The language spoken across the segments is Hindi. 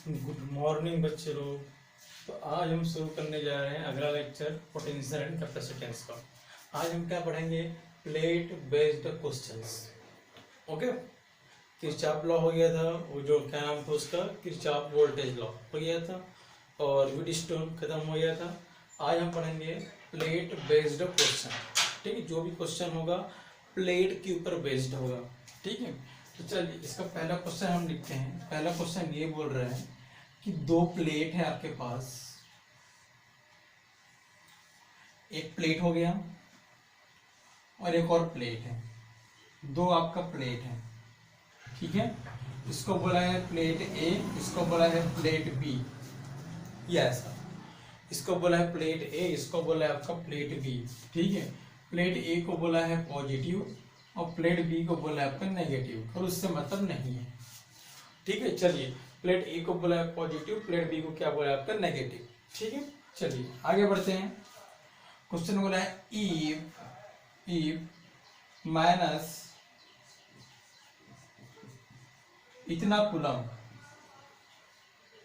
गुड मॉर्निंग बच्चे लोग। तो आज हम शुरू करने जा रहे हैं अगला लेक्चर पोटेंशियल एंड कैपेसिटेंस का। आज हम क्या पढ़ेंगे? Plate based questions. Okay. Kirchhoff law हो गया था, वो जो क्या नाम था उसका, किरचॉफ वोल्टेज लॉ हो गया था, और व्हीटस्टोन खत्म हो गया था। आज हम पढ़ेंगे प्लेट बेस्ड क्वेश्चन। ठीक है, जो भी क्वेश्चन होगा प्लेट के ऊपर बेस्ड होगा। ठीक है, तो चलिए इसका पहला क्वेश्चन हम लिखते हैं। पहला क्वेश्चन ये बोल रहे हैं कि दो प्लेट है आपके पास, एक प्लेट हो गया और एक और प्लेट है, दो आपका प्लेट है। ठीक है, इसको बोला है प्लेट ए, इसको बोला है प्लेट बी, ये ऐसा। इसको बोला है प्लेट ए, इसको बोला है आपका प्लेट बी। ठीक है, प्लेट ए को बोला है पॉजिटिव और प्लेट बी को बोला है आपका नेगेटिव, और उससे मतलब नहीं है। ठीक है, चलिए प्लेट ए को बोला है पॉजिटिव, प्लेट बी को क्या बोला है आपका नेगेटिव। ठीक है, चलिए आगे बढ़ते हैं। क्वेश्चन बोला है इफ माइनस इतना coulomb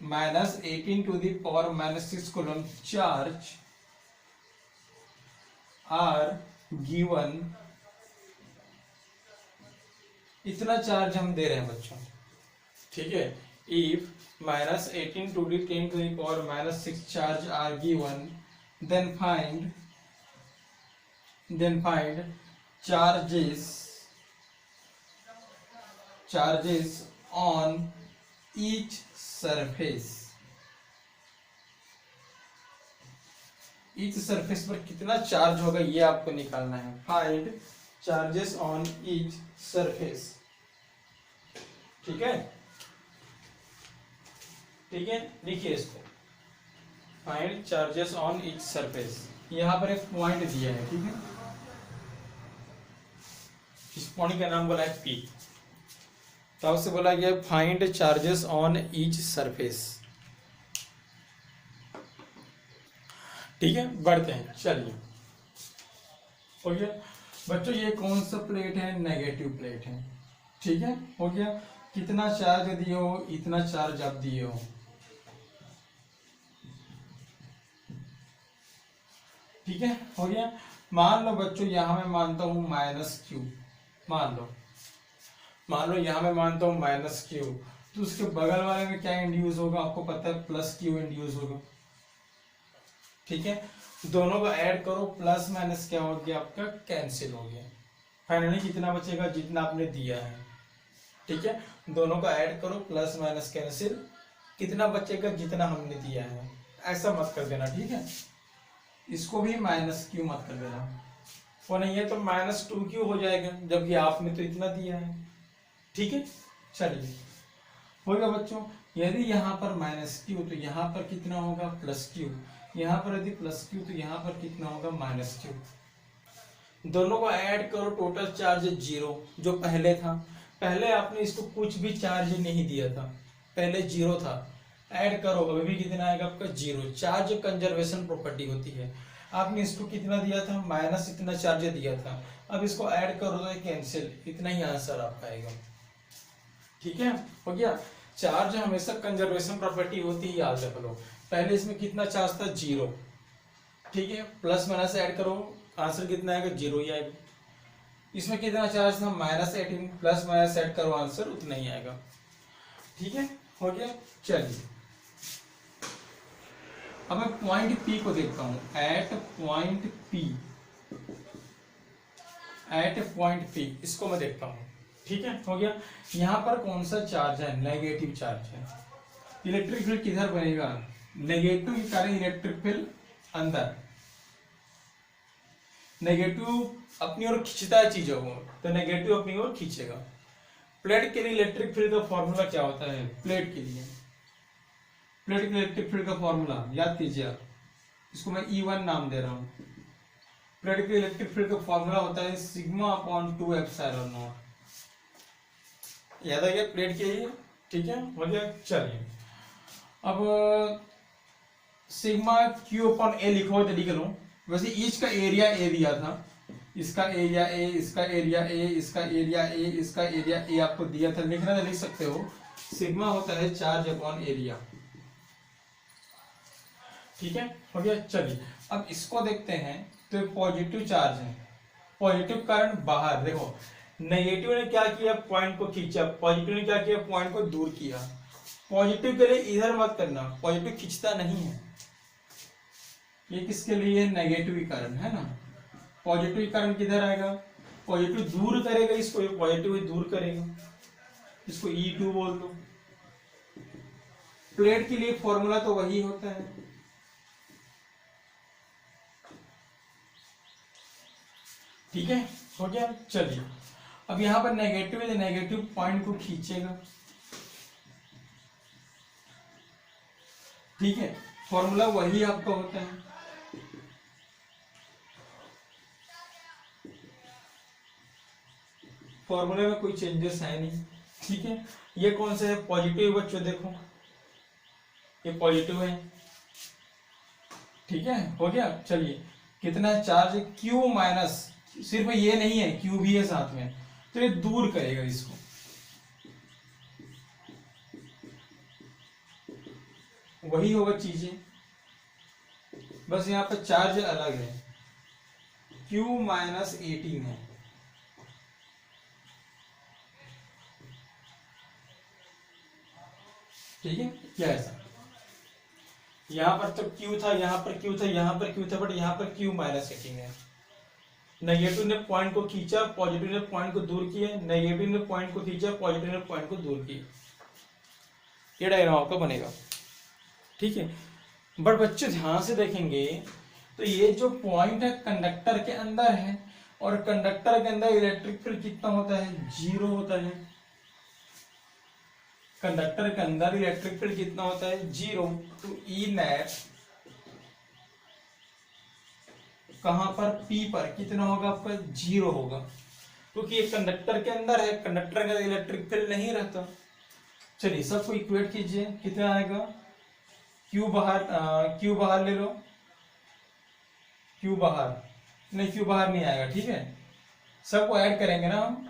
minus 18 to the power minus 6 coulomb charge are given, इतना चार्ज हम दे रहे हैं बच्चों। ठीक है, if minus 18 to the 10 to the power minus 6 charge are given, then find charges on each surface. Each surface पर कितना चार्ज होगा ये आपको निकालना है। Find charges on each surface. ठीक है, ठीक है, लिखिए इसको। Find charges on each surface. यहां पर एक पॉइंट दिया है। ठीक है, इस पॉइंट का नाम बोला है पी। तो आपसे बोला गया find charges on each surface. ठीक है, बढ़ते हैं। चलिए हो गया बच्चों, ये कौन सा प्लेट है? नेगेटिव प्लेट है। ठीक है, हो गया। कितना चार्ज दिए हो? इतना चार्ज आप दिए हो। ठीक है, हो गया। मान लो बच्चों यहां मैं मानता हूं माइनस क्यू, मान लो यहां मैं मानता हूं माइनस क्यू, तो उसके बगल वाले में क्या इंड्यूस होगा? आपको पता है प्लस क्यू इंड्यूस होगा। ठीक है, दोनों का ऐड करो, प्लस माइनस क्या हो गया आपका? कैंसिल हो गया। फाइनली कितना बचेगा? जितना आपने दिया है। ठीक है, दोनों का ऐड करो, प्लस माइनस कैंसिल, कितना बचेगा? जितना हमने दिया है। ऐसा मत कर देना। ठीक है, इसको भी माइनस क्यू मत कर देना, वो नहीं है तो माइनस 2 क्यू हो जाएगा, जबकि आपने तो इतना दिया है। ठीक है, चलिए हो गया बच्चों। यदि यहाँ पर माइनस क्यू तो यहाँ पर कितना होगा? Plus Q. यहाँ पर यदि प्लस क्यू तो यहाँ पर कितना होगा? Minus Q. दोनों को ऐड करो, टोटल चार्ज 0 जो पहले था। पहले आपने इसको कुछ भी चार्ज नहीं दिया था, पहले 0 था। ऐड करो, अभी भी कितना आएगा आपका? 0। चार्ज कंजर्वेशन प्रॉपर्टी होती है। आपने इसको कितना दिया था? माइनस इतना चार्ज दिया था। अब इसको ऐड करो तो कैंसिल, इतना ही आंसर आपका आएगा। ठीक है, हो गया। चार्ज हमेशा कंजर्वेशन प्रॉपर्टी होती है, याद रख लो। पहले इसमें कितना चार्ज था? 0। ठीक है, प्लस माइनस ऐड करो, आंसर कितना आएगा? 0 ही आएगा। इसमें कितना चार्ज था? माइनस 18, प्लस माइनस ऐड करो, आंसर उतना ही आएगा। ठीक है, हो गया। चलिए अब मैं पॉइंट पी को देखता हूं। एट पॉइंट पी इसको मैं देखता हूं। ठीक है, हो गया। यहां पर कौन सा चार्ज है? नेगेटिव चार्ज है। इलेक्ट्रिक फील्ड किधर बनेगा? नेगेटिव के कारण इलेक्ट्रिक फील्ड अंदर, नेगेटिव अपनी ओर खींचता है चीजों को, तो नेगेटिव अपनी ओर खींचेगा। प्लेट के लिए इलेक्ट्रिक फील्ड का फॉर्मूला क्या होता है? प्लेट के इलेक्ट्रिक फील्ड का फॉर्मूला याद कीजिए आप। इसको मैं E1 नाम दे रहा हूं। प्लेट के इलेक्ट्रिक फील्ड का फॉर्मूला होता है सिग्मा अपॉन 2 एप्सिलॉन नॉट। याद आ गया प्लेट के लिए? ठीक है, हो गया। चलिए अब सिग्मा क्यू अपॉन ए लिखो तो लिख लो। वैसे ईच का एरिया ए दिया था, इसका एरिया ए, इसका एरिया ए, इसका एरिया ए, इसका एरिया ए आपको दिया था, लिखना तो लिख सकते हो। सिग्मा होता है चार्ज अपॉन एरिया। ठीक है, हो गया। चलिए अब इसको देखते हैं। तो पॉजिटिव चार्ज है, पॉजिटिव करंट बाहर, देखो नेगेटिव ने क्या किया, पॉइंट को खींचा, पॉजिटिव ने क्या किया, पॉइंट को दूर किया। पॉजिटिव के लिए इधर मत करना, पॉजिटिव खींचता नहीं है। ये किसके लिए, नेगेटिव करंट है ना। पॉजिटिव करंट किधर आएगा, पॉजिटिव दूर करेगा इसको, ये पॉजिटिव दूर करेगा, इसको E2 बोल दो। प्लेट के लिए फॉर्मूला तो वही होता है। ठीक है, हो गया। चलिए अब यहां पर नेगेटिव है, नेगेटिव पॉइंट को खींचेगा। ठीक है, फॉर्मूला वही आपका होता है। फॉर्मूले में कोई चेंजेस है नहीं। ठीक है, ये कौन सा है, पॉजिटिव बच्चों, देखो ये पॉजिटिव है। ठीक है, हो गया। चलिए कितना चार्ज है, Q माइनस, सिर्फ ये नहीं है, Q भी है साथ में, तो ये दूर करेगा इसको। वही होगा चीजें, बस यहाँ पर चार्ज अलग है, Q माइनस 18 है। ठीक है, क्या ऐसा, यहाँ पर तो Q था, यहाँ पर Q था, यहाँ पर Q था, बट यहाँ पर Q माइनस 18 है। नेगेटिव ने पॉइंट को खींचा, पॉजिटिव ने पॉइंट को दूर किया, नेगेटिव ने पॉइंट को खींचा, पॉजिटिव ने पॉइंट को दूर किया। ये डायग्राम आपका बनेगा। ठीक है, बट बच्चे ध्यान से देखेंगे तो ये जो पॉइंट है कंडक्टर के अंदर है, और कंडक्टर के अंदर इलेक्ट्रिक फील्ड कितना होता है, 0 होता है। कंडक्टर के अंदर इलेक्ट्रिक फील्ड कितना होता है, 0। तो ई नेट कहां पर, P पर कितना होगा आपका, 0 होगा, क्योंकि ये कंडक्टर के अंदर है, कंडक्टर के अंदर इलेक्ट्रिक फील्ड नहीं रहता। चलिए सबको इक्वेट कीजिए, कितना आएगा, Q बाहर ले लो, Q बाहर नहीं, Q बाहर नहीं आएगा। ठीक है, सबको ऐड करेंगे ना हम,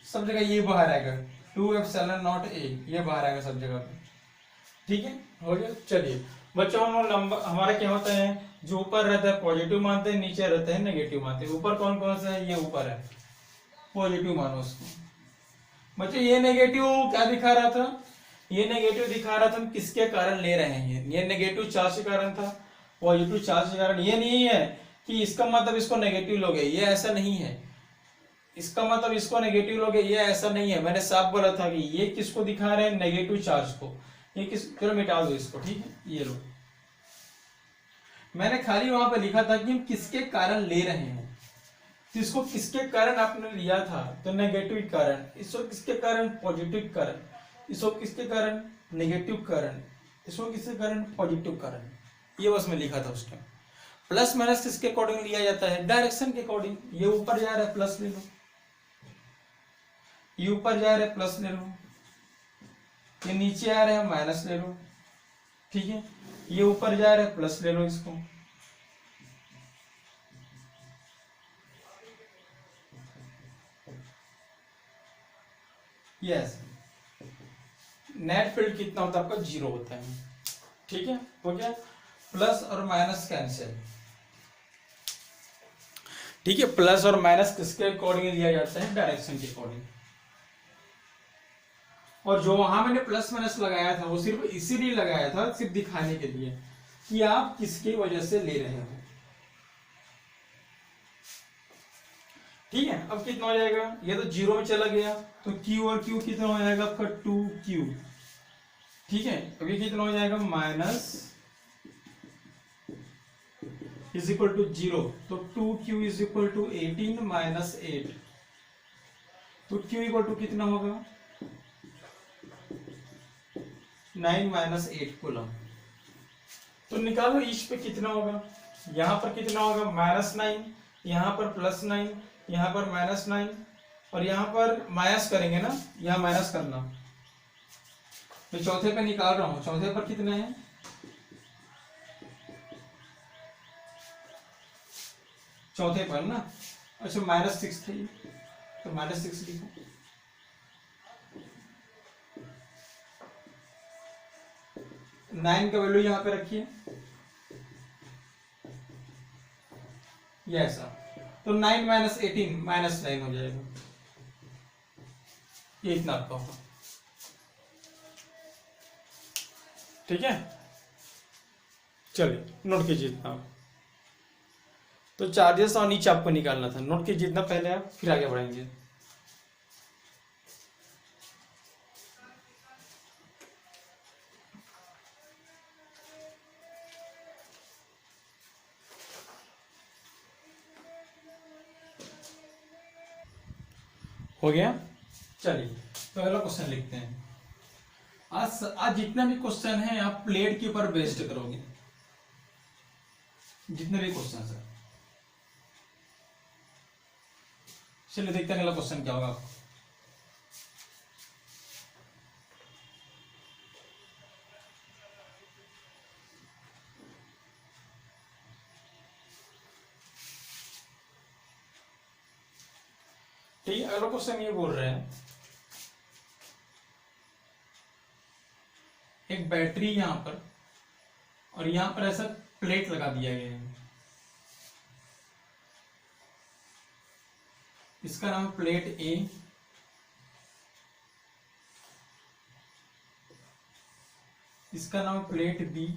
सब जगह ये बाहर आएगा, 2ε0a, ये बाहर आएगा सब जगह पे। ठीक है, हो गया। चलिए बच्चों हम नंबर हमारा क्या होता है, जो ऊपर रहता है पॉजिटिव मानते हैं, नीचे रहता है नेगेटिव मानते हैं। ऊपर कौन कौन सा है, ये ऊपर है, पॉजिटिव मानो उसको। बच्चों ये नेगेटिव क्या दिखा रहा था, ये नेगेटिव दिखा रहा था हम किसके कारण ले रहे हैं, ये नेगेटिव चार्ज के कारण था, पॉजिटिव चार्ज के कारण। ये नहीं है कि इसका मतलब इसको नेगेटिव लोगे, ये ऐसा नहीं है, इसका मतलब इसको नेगेटिव लोगे, ये ऐसा नहीं है। मैंने साफ बोला था कि ये किसको दिखा रहे हैं, नेगेटिव चार्ज को। ये किस, चलो मिटा दो इसको। ठीक है, ये लो, मैंने खाली वहां पे लिखा था कि हम किसके कारण ले रहे हैं। तो इसको किसके कारण आपने लिया था, तो नेगेटिव कारण, इसको किसके कारण, पॉजिटिव कारण, इसको किसके कारण, नेगेटिव कारण, इसको किसके कारण, पॉजिटिव कारण। ये बस मैं लिखा था उस टाइम। प्लस माइनस किसके अकॉर्डिंग लिया जाता है, डायरेक्शन के अकॉर्डिंग। ये ऊपर जा रहा है प्लस ले लो, ये ऊपर जा रहा है प्लस ले लो, ये नीचे आ रहा है माइनस ले लो। ठीक है, ये ऊपर जा रहा है प्लस ले लो इसको। यस, नेट फील्ड कितना होता है आपका, 0 होता है। ठीक है, हो गया। प्लस और माइनस कैंसिल। ठीक है, प्लस और माइनस किसके अकॉर्डिंग लिया जाता है, डायरेक्शन के अकॉर्डिंग। और जो वहां मैंने प्लस माइनस लगाया था वो सिर्फ इसीलिए लगाया था, सिर्फ दिखाने के लिए कि आप किसकी वजह से ले रहे हो। ठीक है, अब कितना हो जाएगा, ये तो 0 में चला गया, तो Q और Q कितना हो जाएगा आपका, 2Q। ठीक है, अब ये कितना हो जाएगा, माइनस इज इक्वल टू 0, तो 2Q is equal to 18 minus 8। तो Q इक्वल टू कितना होगा, 9 माइनस 8 कूलम। तो निकालो ईच पे कितना होगा, यहां पर कितना होगा, -9, यहां पर +9, यहां पर -9, और यहां पर माइनस करेंगे ना, यहां माइनस करना। मैं चौथे पे निकाल रहा हूं, चौथे पर कितने हैं, चौथे पर ना, अच्छा -6 थे, तो -6 लिखो। 9 का वैल्यू यहां पे रखिए, ये ऐसा। तो 9 माइनस 18 माइनस 9 हो जाएगा, ये इतना आपका होगा। ठीक है, चलिए नोट कीजिए इतना। तो चार्जेस और नीचे आपको निकालना था, नोट कीजिए इतना पहले आप, फिर आगे बढ़ेंगे। हो गया, चलिए तो अगला क्वेश्चन लिखते हैं। आज जितने भी क्वेश्चन हैं आप प्लेट के ऊपर बेस्ड करोगे, जितने भी क्वेश्चन है। चलिए देखते हैं अगला क्वेश्चन क्या होगा। ठीक है, अगला क्वेश्चन ये बोल रहे हैं, एक बैटरी यहां पर और यहां पर ऐसा प्लेट लगा दिया गया है, इसका नाम प्लेट ए, इसका नाम प्लेट बी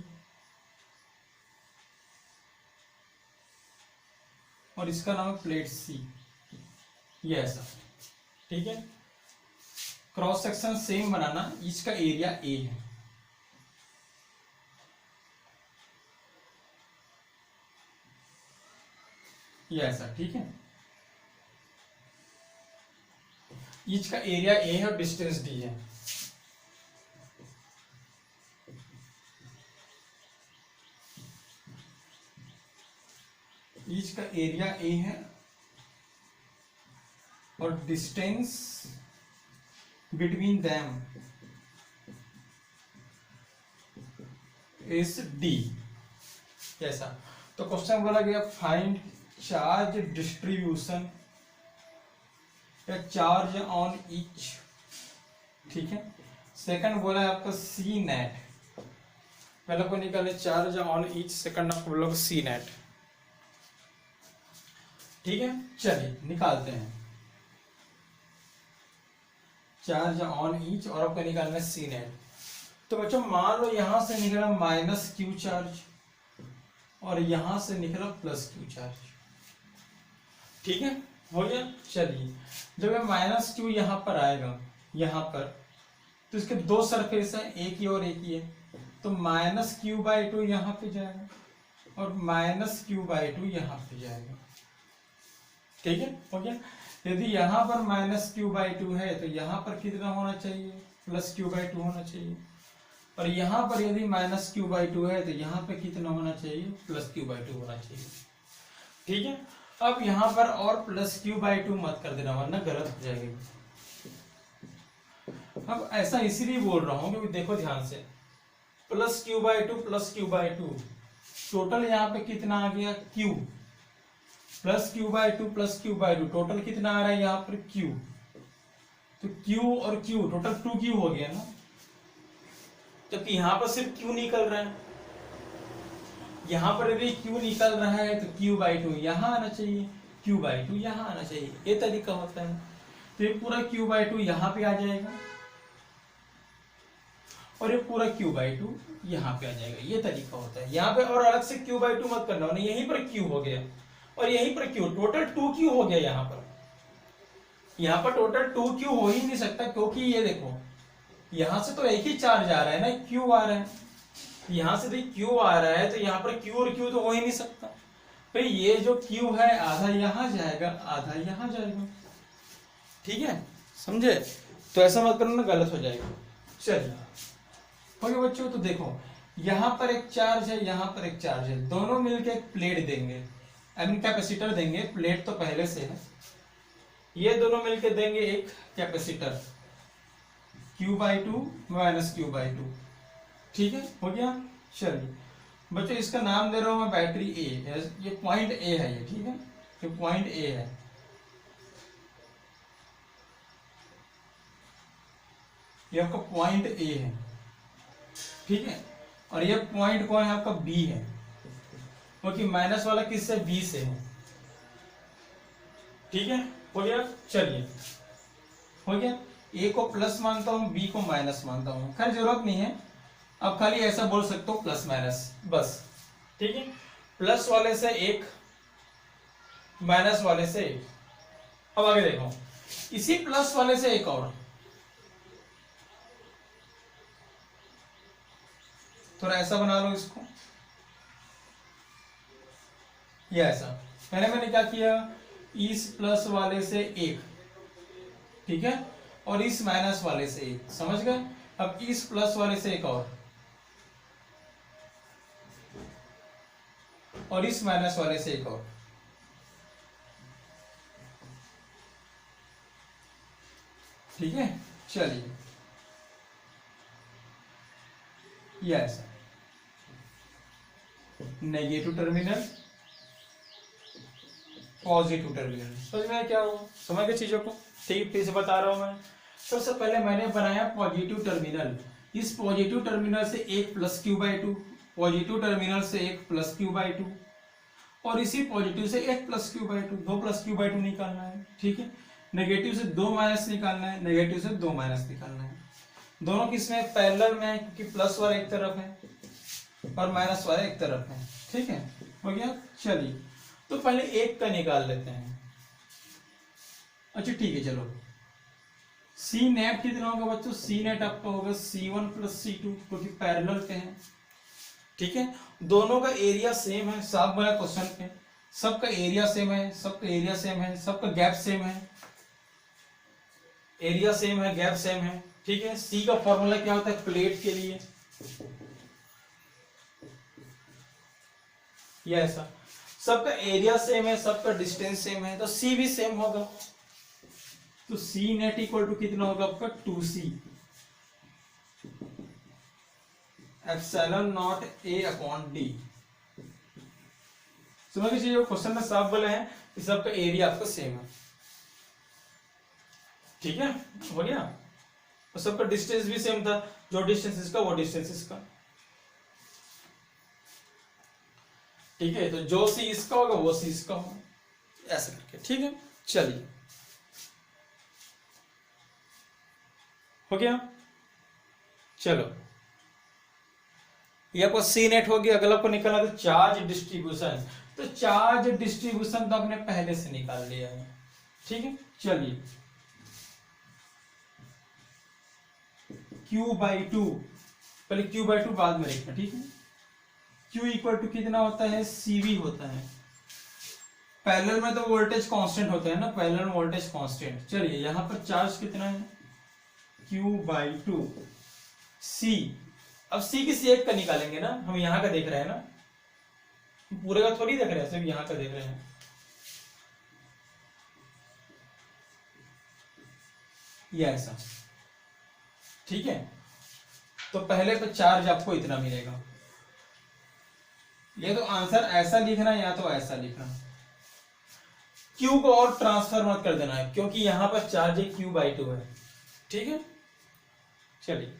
और इसका नाम प्लेट सी, ये ऐसा। ठीक है, क्रॉस सेक्शन सेम बनाना, इसका एरिया ए है, ये ऐसा। ठीक है, ईच का एरिया ए है और डिस्टेंस डी है। ईच का एरिया ए है और distance between them is D, ऐसा। तो क्वेश्चन बोला गया फाइंड चार्ज डिस्ट्रीब्यूशन या चार्ज ऑन ईच। ठीक है, सेकंड बोला है आपका सी नेट, पहले को निकाले चार्ज ऑन ईच, सेकंड आपको बोला सी नेट। ठीक है, चलिए निकालते हैं चार्ज ऑन ईच और आपको निकालना है सी नेट। तो बच्चों मान लो यहां से निकला माइनस क्यू चार्ज और यहां से निकला प्लस क्यू चार्ज। ठीक है, हो गया। चलिए जब ये माइनस क्यू यहां पर आएगा, यहां पर, तो इसके दो सरफेस है, एक ही और एक ही है, तो माइनस क्यू बाई टू यहां पे जाएगा और माइनस क्यू बाई टू यहां पे जाएगा। ठीक है, हो गया। यदि यहां पर माइनस क्यू बाई टू है तो यहां पर कितना होना चाहिए, प्लस क्यू बाई टू होना चाहिए, और यहां पर यदि माइनस क्यू बाई टू है तो यहां पे कितना होना चाहिए, प्लस क्यू बाई टू होना चाहिए। ठीक है, अब यहां पर और प्लस क्यू बाई टू मत कर देना वरना गलत हो जाएगी। अब ऐसा इसीलिए बोल रहा हूं क्योंकि देखो ध्यान से, plus Q by two plus Q by two, total यहाँ पे कितना आ गया Q, plus Q by two plus Q by two, total कितना आ रहा है यहाँ पर क्यू, तो क्यू और क्यू टोटल 2Q हो गया ना, जबकि यहाँ पर सिर्फ क्यू निकल रहा है। यहाँ पर यदि क्यू निकल रहा है तो क्यू बाई टू यहाँ आना चाहिए, क्यू बाई टू यहाँ आना चाहिए, ये तरीका होता है। तो ये पूरा क्यू बाई टू यहाँ पे आ जाएगा और ये पूरा क्यू बाई टू यहाँ पे आ जाएगा, ये तरीका होता है। यहाँ पे और अलग से क्यू बाई टू मत करना, यहीं पर क्यू हो गया और यहीं पर क्यू, टोटल 2Q हो गया। यहाँ पर टोटल 2Q हो ही नहीं सकता, क्योंकि ये देखो यहां से तो एक ही चार्ज आ रहा है ना, Q आ रहा है, यहां से तो Q आ रहा है, तो यहाँ पर Q और Q तो हो ही नहीं सकता। भाई ये जो Q है आधा यहां जाएगा आधा यहां जाएगा। ठीक है, समझे? तो ऐसा मत करना, गलत हो जाएगा। चलिए हो गया बच्चों। तो देखो यहां पर एक चार्ज है, यहां पर एक चार्ज है, दोनों मिलकर एक प्लेट देंगे, आई मीन कैपेसिटर देंगे, प्लेट तो पहले से है, ये दोनों मिलकर देंगे एक capacitor Q by two minus Q by two. ठीक है, हो गया। चलिए बच्चों इसका नाम दे रहा हूं मैं बैटरी ए, ये पॉइंट ए है ये। ठीक है, ये पॉइंट ए है, ये आपका पॉइंट ए है। ठीक है, और ये पॉइंट कौन है आपका, बी है, क्योंकि माइनस वाला किससे, बी से है। ठीक है, हो गया। चलिए, हो गया। ए को प्लस मानता हूं, बी को माइनस मानता हूं, खैर जरूरत नहीं है, अब खाली ऐसा बोल सकता हूं प्लस माइनस बस। ठीक है, प्लस वाले से एक, माइनस वाले से एक। अब आगे देखो, इसी प्लस वाले से एक और, थोड़ा ऐसा बना लो इसको, ये ऐसा। मैंने क्या किया, इस प्लस वाले से एक, ठीक है, और इस माइनस वाले से एक, समझ गए। अब इस प्लस वाले से एक और इस माइनस वाले से एक और। ठीक है, चलिए, ये ऐसा नेगेटिव टर्मिनल, पॉजिटिव टर्मिनल, समझ में क्या हो, समझ गए चीजों को। ठीक, फिर से बता रहा हूं मैं। सबसे पहले मैंने बनाया पॉजिटिव टर्मिनल, इस पॉजिटिव टर्मिनल से एक plus Q by two, positive terminal से एक प्लस क्यू बाई टू, और इसी पॉजिटिव से एक प्लस क्यू बाई टू, दो प्लस क्यू बाई टू निकालना है। ठीक है, नेगेटिव से दो माइनस निकालना है, नेगेटिव से दो माइनस निकालना है। दोनों किसमें, पैरेलल में है, क्योंकि प्लस वाला एक तरफ है और माइनस वाला एक तरफ है। ठीक है, हो गया। चलिए, तो पहले एक का निकाल लेते हैं। अच्छा ठीक है, चलो, सी नेट कितना होगा बच्चों, सी नेट आपका होगा C1 प्लस C2, क्योंकि पैरेलल पे है। ठीक है, दोनों का एरिया सेम है, साफ बना क्वेश्चन पे, सबका एरिया सेम है, सबका एरिया सेम है, सबका गैप सेम है, एरिया सेम है, गैप सेम है। ठीक है, सी का फॉर्मूला क्या होता है प्लेट के लिए, ये ऐसा, सबका एरिया सेम है, सबका डिस्टेंस सेम है, तो सी भी सेम होगा। तो सी नेट इक्वल टू कितना होगा आपका 2c epsilon naught a upon D. समझ लीजिए, क्वेश्चन में साफ बोले हैं कि सबका एरिया आपका सेम है। ठीक है, हो गया। और सबका डिस्टेंस भी सेम था, जो डिस्टेंस इसका वो डिस्टेंस इसका। ठीक है, तो जो सी इसका होगा वो सी इसका होगा, ऐसे करके। ठीक है, चलिए, हो गया। चलो, ये आपको सी नेट हो गया। अगला आपको निकालना तो चार्ज डिस्ट्रीब्यूशन, तो चार्ज डिस्ट्रीब्यूशन तो आपने पहले से निकाल लिया है। ठीक है, चलिए, Q बाई टू, पहले Q बाई टू बाद में लिखना। ठीक है, Q इक्वल टू कितना होता है, CV होता है। पैरेलल में तो वोल्टेज कांस्टेंट होता है ना, पैरेलल में वोल्टेज कांस्टेंट। चलिए, यहां पर चार्ज कितना है, Q बाई टू C। अब C किसी एक का निकालेंगे ना, हम यहां का देख रहे हैं ना, पूरे का थोड़ी देख रहे हैं, सिर्फ यहां का देख रहे हैं। ये ऐसा, ठीक है। तो पहले तो चार्ज आपको इतना मिलेगा, ये तो आंसर ऐसा लिखना या तो ऐसा लिखना। क्यू को और ट्रांसफर मत कर देना है, क्योंकि यहां पर चार्ज है Q बाई टू है। ठीक है, चलिए,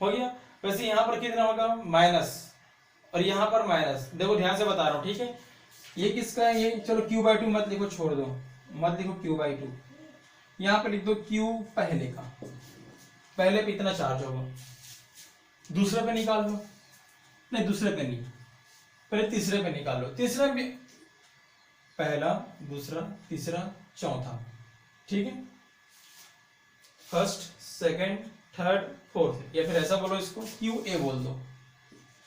हो गया। वैसे यहां पर कितना होगा, माइनस, और यहां पर माइनस। देखो ध्यान से बता रहा हूं, ठीक है। ये किसका है, ये चलो Q बाई टू मत लिखो, छोड़ दो, मत लिखो Q बाई टू। यहां पर लिख दो Q पहले का, पहले पे इतना चार्ज होगा, दूसरे पे निकाल लो, नहीं दूसरे पे नहीं, पहले तीसरे पे निकाल लो। तीसरे पे पहला, दूसरा, तीसरा, चौथा। ठीक है, फर्स्ट, सेकंड, थर्ड, फोर्थ, या फिर ऐसा बोलो इसको QA बोल दो,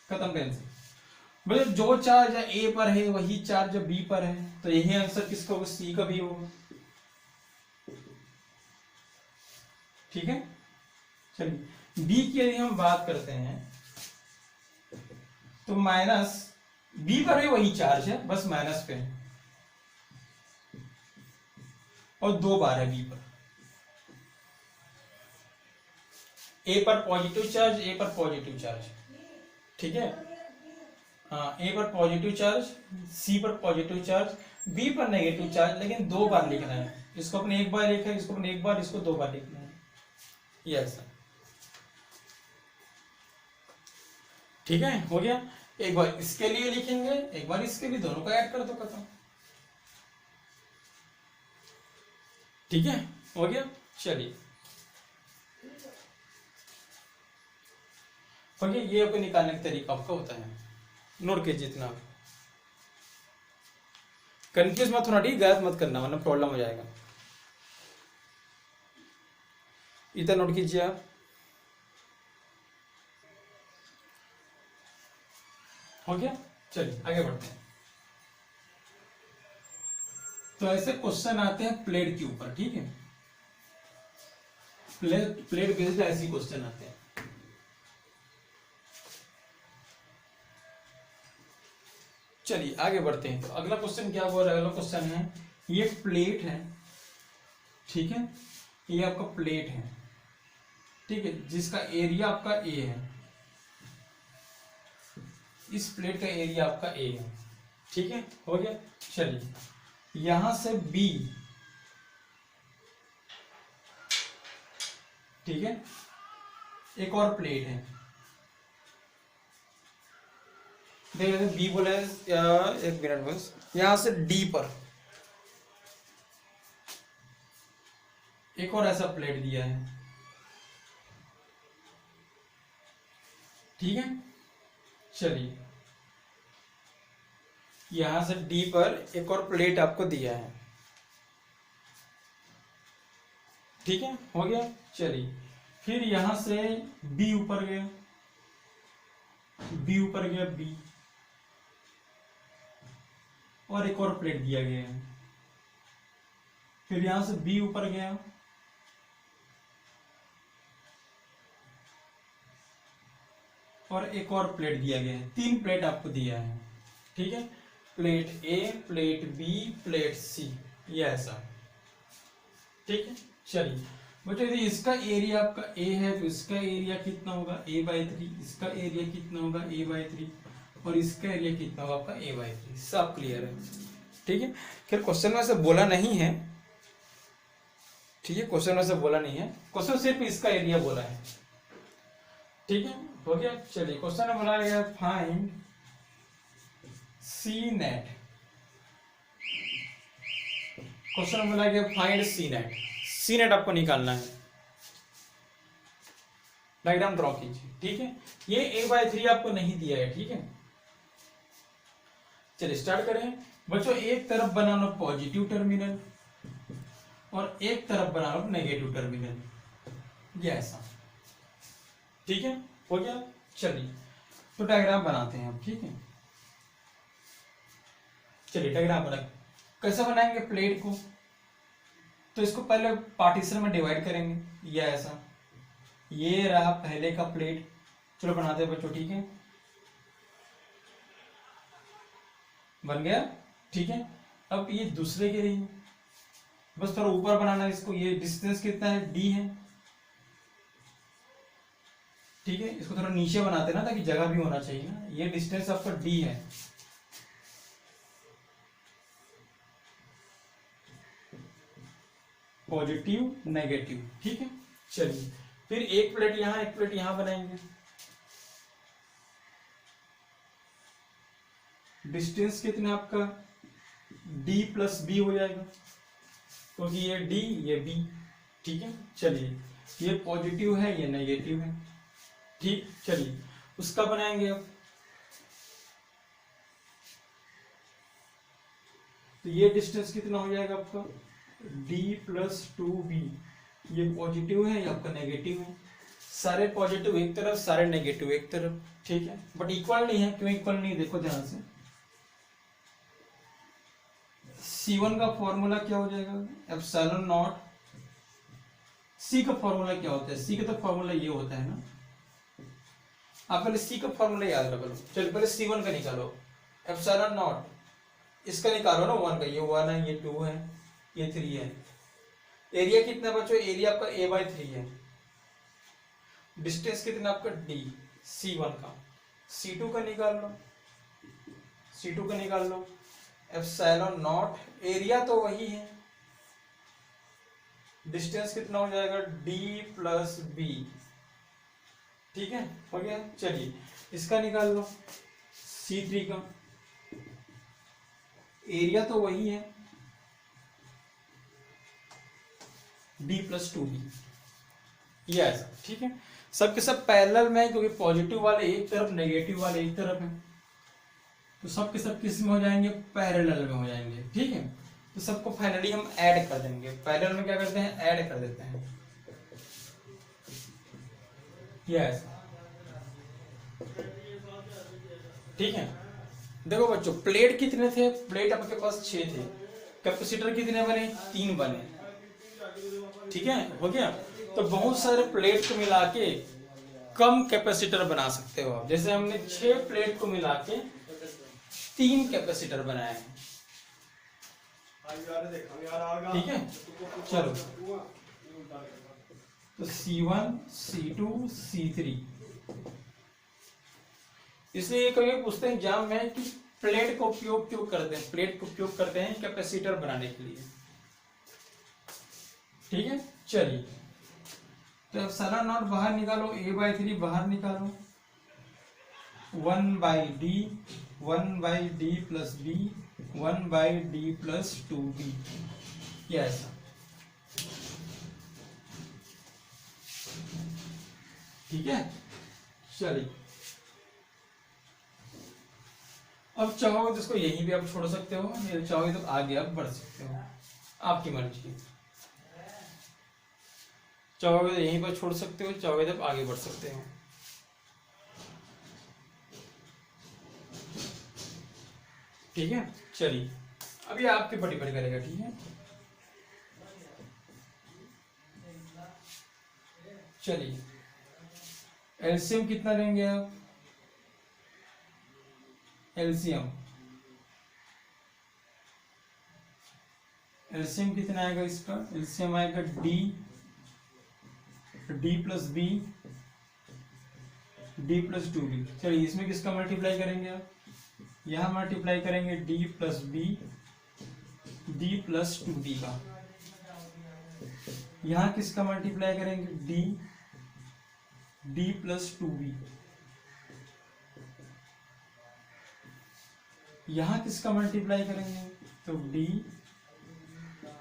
खत्म टेंशन। भाई जो चार्ज A पर है वही चार्ज B पर है, तो यही आंसर किसका होगा, C का भी होगा। ठीक है, चलिए, B के लिए हम बात करते हैं, तो माइनस B पर भी वही चार्ज है, बस माइनस पे है, और दो बार है B पर। A पर पॉजिटिव चार्ज, A पर पॉजिटिव चार्ज। ठीक है, हाँ, A पर पॉजिटिव चार्ज, C पर पॉजिटिव चार्ज, B पर नेगेटिव चार्ज, लेकिन दो बार लिखना है। इसको अपने एक बार लिखा है, इसको अपने एक बार, इसको दो बार लिखना है, ये ऐसा। ठीक है, हो गया। एक बार इसके लिए लिखेंगे, एक बार इसके लिए, दोनों को ऐड कर दो, खत्म। ठीक है, हो गया। चलिए, हो गया। ये आपको निकालने का तरीका आपका होता है, नोट कीजिए इतना। कंफ्यूज मत होना, ठीक, गलत मत करना वरना प्रॉब्लम हो जाएगा। इतना नोट कीजिए आप। हो गया, चलिए आगे बढ़ते हैं। तो ऐसे क्वेश्चन आते हैं प्लेट के ऊपर, ठीक है। प्लेट बेस्ड ऐसे क्वेश्चन आते हैं। चलिए आगे बढ़ते हैं। तो अगला क्वेश्चन क्या बोल रहा है? अगला क्वेश्चन है, ये प्लेट है, ठीक है, ये आपका प्लेट है, ठीक है, जिसका एरिया आपका ए है। इस प्लेट का एरिया आपका ए है, ठीक है, हो गया। चलिए, यहां से बी, ठीक है, एक और प्लेट है, देख लेते बी बोला है, एक मिनट बस, यहां से डी पर एक और ऐसा प्लेट दिया है, ठीक है। चलिए, यहां से डी पर एक और प्लेट आपको दिया है, ठीक है, हो गया। चलिए, फिर यहां से बी ऊपर गया, बी ऊपर गया, बी, और एक और प्लेट दिया गया है। फिर यहां से बी ऊपर गया, और एक और प्लेट दिया गया है। 3 प्लेट आपको दिया है, ठीक है, प्लेट ए, प्लेट बी, प्लेट सी, ये ऐसा, ठीक है। चलिए बच्चों, यदि इसका एरिया आपका ए है तो इसका एरिया कितना होगा? a/3। इसका एरिया कितना होगा? a/3। और इसका एरिया कितना होगा आपका? a/3। सब क्लियर है, ठीक है। फिर क्वेश्चन में से बोला नहीं है, ठीक है, क्वेश्चन में से बोला नहीं है, क्वेश्चन सिर्फ इसका एरिया बोला है, ठीक है, हो गया। चलिए, क्वेश्चन में बोला गया फाइंड सी नेट। क्वेश्चन में बोला गया फाइंड सी नेट। सी नेट आपको निकालना है, डायग्राम ड्रॉ कीजिए, ठीक है। ये a/3 आपको नहीं दिया है, ठीक है। चलिए स्टार्ट करें बच्चों। एक तरफ बना लो पॉजिटिव टर्मिनल और एक तरफ बना लो नेगेटिव टर्मिनल, ये ऐसा, ठीक है, हो गया। चलिए, तो डायग्राम बनाते हैं अब, ठीक है। चलिए डायग्राम बना, कैसे बनाएंगे प्लेट को? तो इसको पहले पार्टीशन में डिवाइड करेंगे, ये ऐसा, ये रहा पहले का प्लेट। चलो बनाते हैं बच्चों, ठीक है, बन गया, ठीक है। अब ये दूसरे के लिए बस थोड़ा ऊपर बनाना है इसको। ये डिस्टेंस कितना है? d है, ठीक है। इसको थोड़ा नीचे बनाते ना, ताकि जगह भी होना चाहिए ना। ये डिस्टेंस आपका d है, पॉजिटिव नेगेटिव, ठीक है। चलिए, फिर एक प्लेट यहां, एक प्लेट यहां बनाएंगे। डिस्टेंस कितना आपका? d + b हो जाएगा, क्योंकि ये d, ये b, ठीक है। चलिए, ये पॉजिटिव है, ये नेगेटिव है, ठीक। चलिए, उसका बनाएंगे अब। तो ये डिस्टेंस कितना हो जाएगा आपका? d + 2b। ये पॉजिटिव है, ये आपका नेगेटिव है। सारे पॉजिटिव एक तरफ, सारे नेगेटिव एक तरफ, ठीक है। बट इक्वल नहीं है। क्यों इक्वल नहीं? देखो ध्यान से। C1 का फॉर्मूला क्या हो जाएगा? ε0। C का फॉर्मूला क्या होता है? C का तो फॉर्मूला ये होता है ना। आप पहले C का फॉर्मूला याद रख लो। चलो पहले C1 का निकालो, ε0। इसका निकालो ना, 1 का। ये 1 है, ये 2 है, ये 3 है। एरिया कितना बच्चों? एरिया आपका a/3 है। डिस्टेंस कितना आपका? d, C1 का। C2 का निकाल लो, C2 का निकाल लो, ε0। एरिया तो वही है, डिस्टेंस कितना हो जाएगा? d + b, ठीक है, हो गया। चलिए, इसका निकाल लो C3 का, एरिया तो वही है D+2B, ये ऐसा, ठीक है। सबके सब पैरेलल में है क्योंकि पॉजिटिव वाले एक तरफ, नेगेटिव वाले एक तरफ है, तो सबके सब किस में हो जाएंगे, पैरेलल में हो जाएंगे, ठीक है। तो सबको फाइनली हम ऐड कर देंगे, पैरेलल में क्या करते हैं, ऐड कर देते हैं, ये ऐसा, ठीक है। देखो बच्चों, प्लेट कितने थे, प्लेट आपके पास 6 थे, कैपेसिटर कितने बने, 3 बने, ठीक है, हो गया। तो बहुत सारे प्लेट को मिला के कम कैपेसिटर बना सकते हो आप, जैसे हमने 6 प्लेट को मिला के 3 कैपेसिटर बनाए हैं, ठीक है। चलो, तो C1, C2, C3, इसलिए कभी पूछते हैं एग्जाम में कि प्लेट को उपयोग क्यों करते हैं, प्लेट को उपयोग करते हैं कैपेसिटर बनाने के लिए, ठीक है। चलिए, तो अब सारा नॉट बाहर निकालो, A/3 बाहर निकालो, 1/D, 1/D + B, 1/D + 2B, ये ऐसा, ठीक है। चलिए, अब चाहो तो इसको यहीं भी आप छोड़ सकते हो, नहीं चाहोगे तो आगे आप बढ़ सकते हो, आपकी मर्जी, चाहोगे तो यहीं पर छोड़ सकते हो, चाहोगे तो आगे बढ़ सकते हो, ठीक है। चलिए, अभी आपके ऊपर डिपेंड करेगा, ठीक है। चलिए, एलसीएम कितना लेंगे आप, एलसीएम कितना आएगा इसका, एलसीएम आएगा D+B, D+2B। चलिए, इसमें किसका मल्टीप्लाई करेंगे आप, यहां मल्टीप्लाई करेंगे D+B, D+2B का, यहां किसका मल्टीप्लाई करेंगे, D+2B, यहां किसका मल्टीप्लाई करेंगे, तो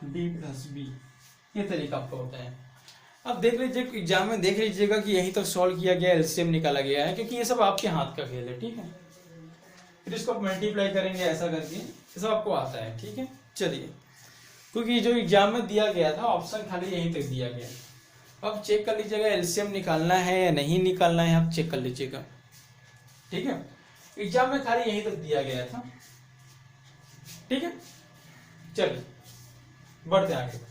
D+B, ये तरीका आपका होता है। अब देख लीजिए एग्जाम में, देख लीजिएगा कि यहीं तक सॉल्व किया गया, एलसीएम निकाला गया है, क्योंकि ये सब आपके हाथ का खेल है, ठीक है। फिर इसको आप मल्टीप्लाई करेंगे ऐसा करके, ये सब आपको आता है, ठीक है। चलिए, क्योंकि जो एग्जाम में दिया गया था ऑप्शन खाली यहीं तक दिया गया, अब चेक कर लीजिएगा एलसीएम निकालना है या नहीं निकालना है, आप चेक कर लीजिएगा, ठीक है। एग्जाम में खाली यहीं तक दिया गया था, ठीक है। चलिए, बढ़ते आगे।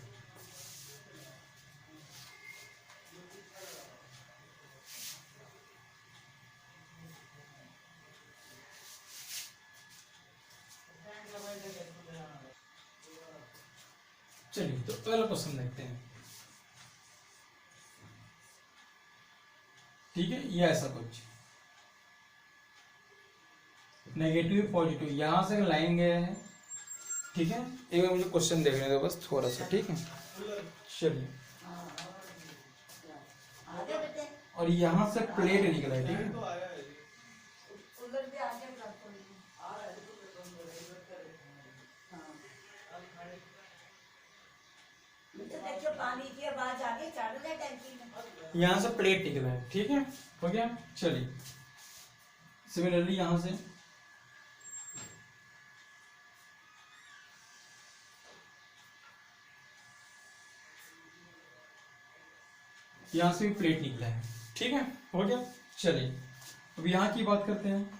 चलिए, तो पहला क्वेश्चन देखते हैं, ठीक है। ये ऐसा कुछ नेगेटिव पॉजिटिव, यहां से लाइन गया है, ठीक है। एक बार मुझे क्वेश्चन देखने दो बस थोड़ा सा, ठीक है। चलिए, और यहां से प्लेट निकला है, ठीक है। यहां से प्लेट निकला है, ठीक है, हो गया। चलिए, सिमिलरली यहां से भी प्लेट निकला है, ठीक है, हो गया। चलिए, अब यहां की बात करते हैं,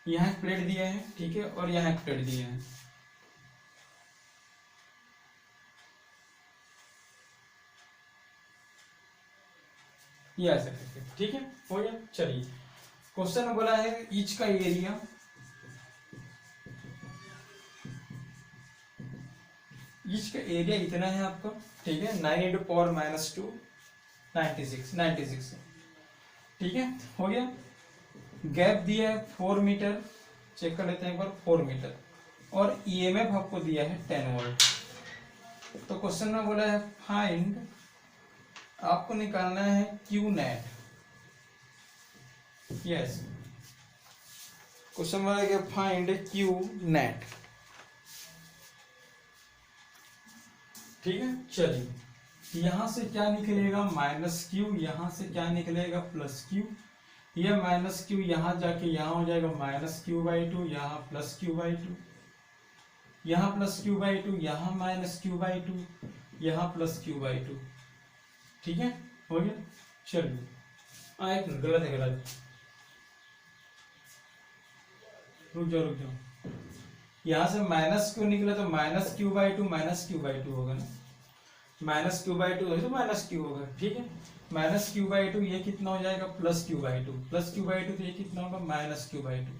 यहाँ एक प्लेट दिया है, ठीक है, और यहाँ एक प्लेट दिया है, ये ऐसा करके, ठीक है, हो गया। चलिए, क्वेश्चन में बोला है ईच का एरिया, ईच का एरिया इतना है आपका, ठीक है, 9 × 10⁻², 96, ठीक है, हो गया। गैप दिया है 4 मीटर, चेक कर लेते हैं एक बार, 4 मीटर, और ईएमएफ आपको दिया है 10 वोल्ट, तो क्वेश्चन में बोला है फाइंड, आपको निकालना है क्यू नेट। यस, क्वेश्चन में है फाइंड क्यू नेट। ठीक है, चलिए यहां से क्या निकलेगा माइनस क्यू, यहां से क्या निकलेगा प्लस क्यू, ये माइनस क्यू यहाँ जाके यहाँ हो जाएगा माइनस क्यू बाई टू, यहाँ प्लस क्यू बाई टू, यहाँ प्लस क्यू बाई टू, यहाँ माइनस क्यू बाई टू, यहाँ प्लस क्यू बाई टू। ठीक है, हो गया। चलिए एक मिनट, गलत है गलत, रुक जाओ। यहाँ से माइनस क्यू निकला तो minus Q by two minus Q by two होगा ना, माइनस क्यू बाई टू तो माइनस क्यू होगा। ठीक है, माइनस क्यू बाई टू ये कितना हो जाएगा plus Q by two, plus Q by two तो ये कितना होगा माइनस क्यू बाई टू।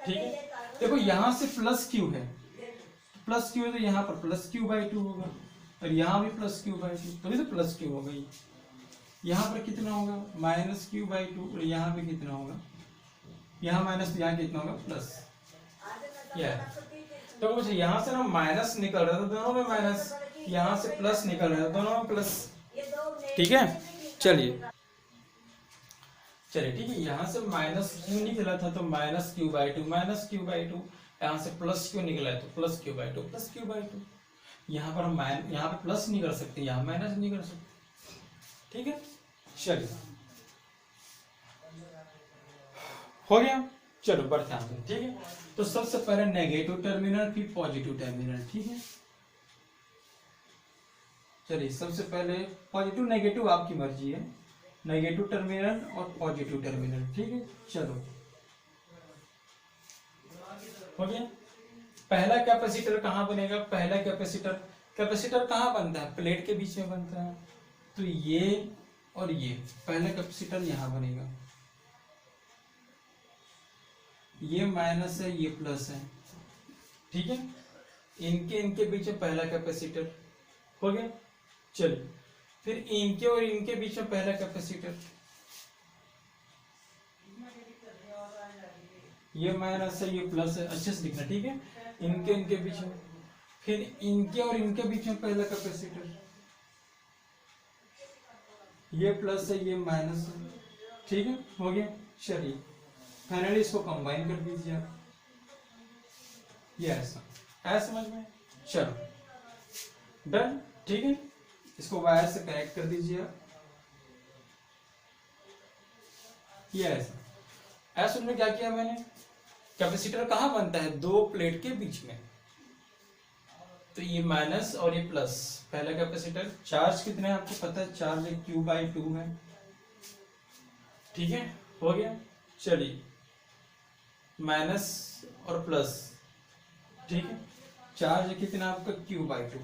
ठीक है, देखो यहाँ से प्लस क्यू है, प्लस क्यू है तो यहाँ पर प्लस क्यू बाई टू होगा, और यहाँ भी प्लस क्यू बाई टू, तभी तो प्लस क्यू होगा। ये यहाँ पर कितना होगा माइनस क्यू बाई टू, और यहाँ पे कितना होगा, यहाँ माइनस, यहाँ कितना होगा प्लस। तो मुझे यहाँ से ना माइनस निकल रहा था, दोनों में माइनस, यहाँ से प्लस निकल रहा था, दोनों में प्लस। ठीक है, चलिए ठीक है, यहाँ से माइनस क्यू निकला था तो minus Q by two minus Q by two, यहाँ से प्लस क्यू निकला है तो plus Q by two plus Q by two. यहाँ पर हम यहाँ पे प्लस नहीं कर सकते, यहाँ माइनस नहीं कर सकते। ठीक है, चलिए हो गया। चलो बढ़ते हैं। ठीक है, तो सबसे पहले नेगेटिव टर्मिनल फिर पॉजिटिव टर्मिनल। ठीक है, चलिए सबसे पहले पॉजिटिव नेगेटिव आपकी मर्जी है, नेगेटिव टर्मिनल और पॉजिटिव टर्मिनल। ठीक है, चलो हो गया। पहला कैपेसिटर कहाँ बनेगा, पहला कैपेसिटर कहाँ बनता है, प्लेट के बीच में बनता है, तो ये और ये पहला कैपेसिटर यहाँ बनेगा, ये माइनस है ये प्लस है। ठीक है, इनके बीच में पहला कैपेसिटर हो गया। चलिए फिर इनके और इनके बीच में पहला कैपेसिटर, ये माइनस है ये प्लस है, अच्छे से दिखना। ठीक है, इनके बीच में, फिर इनके और इनके बीच में पहला कैपेसिटर, ये प्लस है ये माइनस है। ठीक है, हो गया। चलिए फाइनली इसको कंबाइन कर दीजिए आप, ये ऐसा समझ में। चलो डन। ठीक है, इसको वायर से कनेक्ट कर दीजिए आप, ये ऐसा में क्या किया मैंने, कैपेसिटर कहाँ बनता है, दो प्लेट के बीच में, तो ये माइनस और ये प्लस, पहला कैपेसिटर। चार्ज कितना है आपको पता है, चार्ज क्यू बाई टू है। ठीक है, हो गया। चलिए माइनस और प्लस, ठीक है, चार्ज कितना आपका क्यू बाई टू।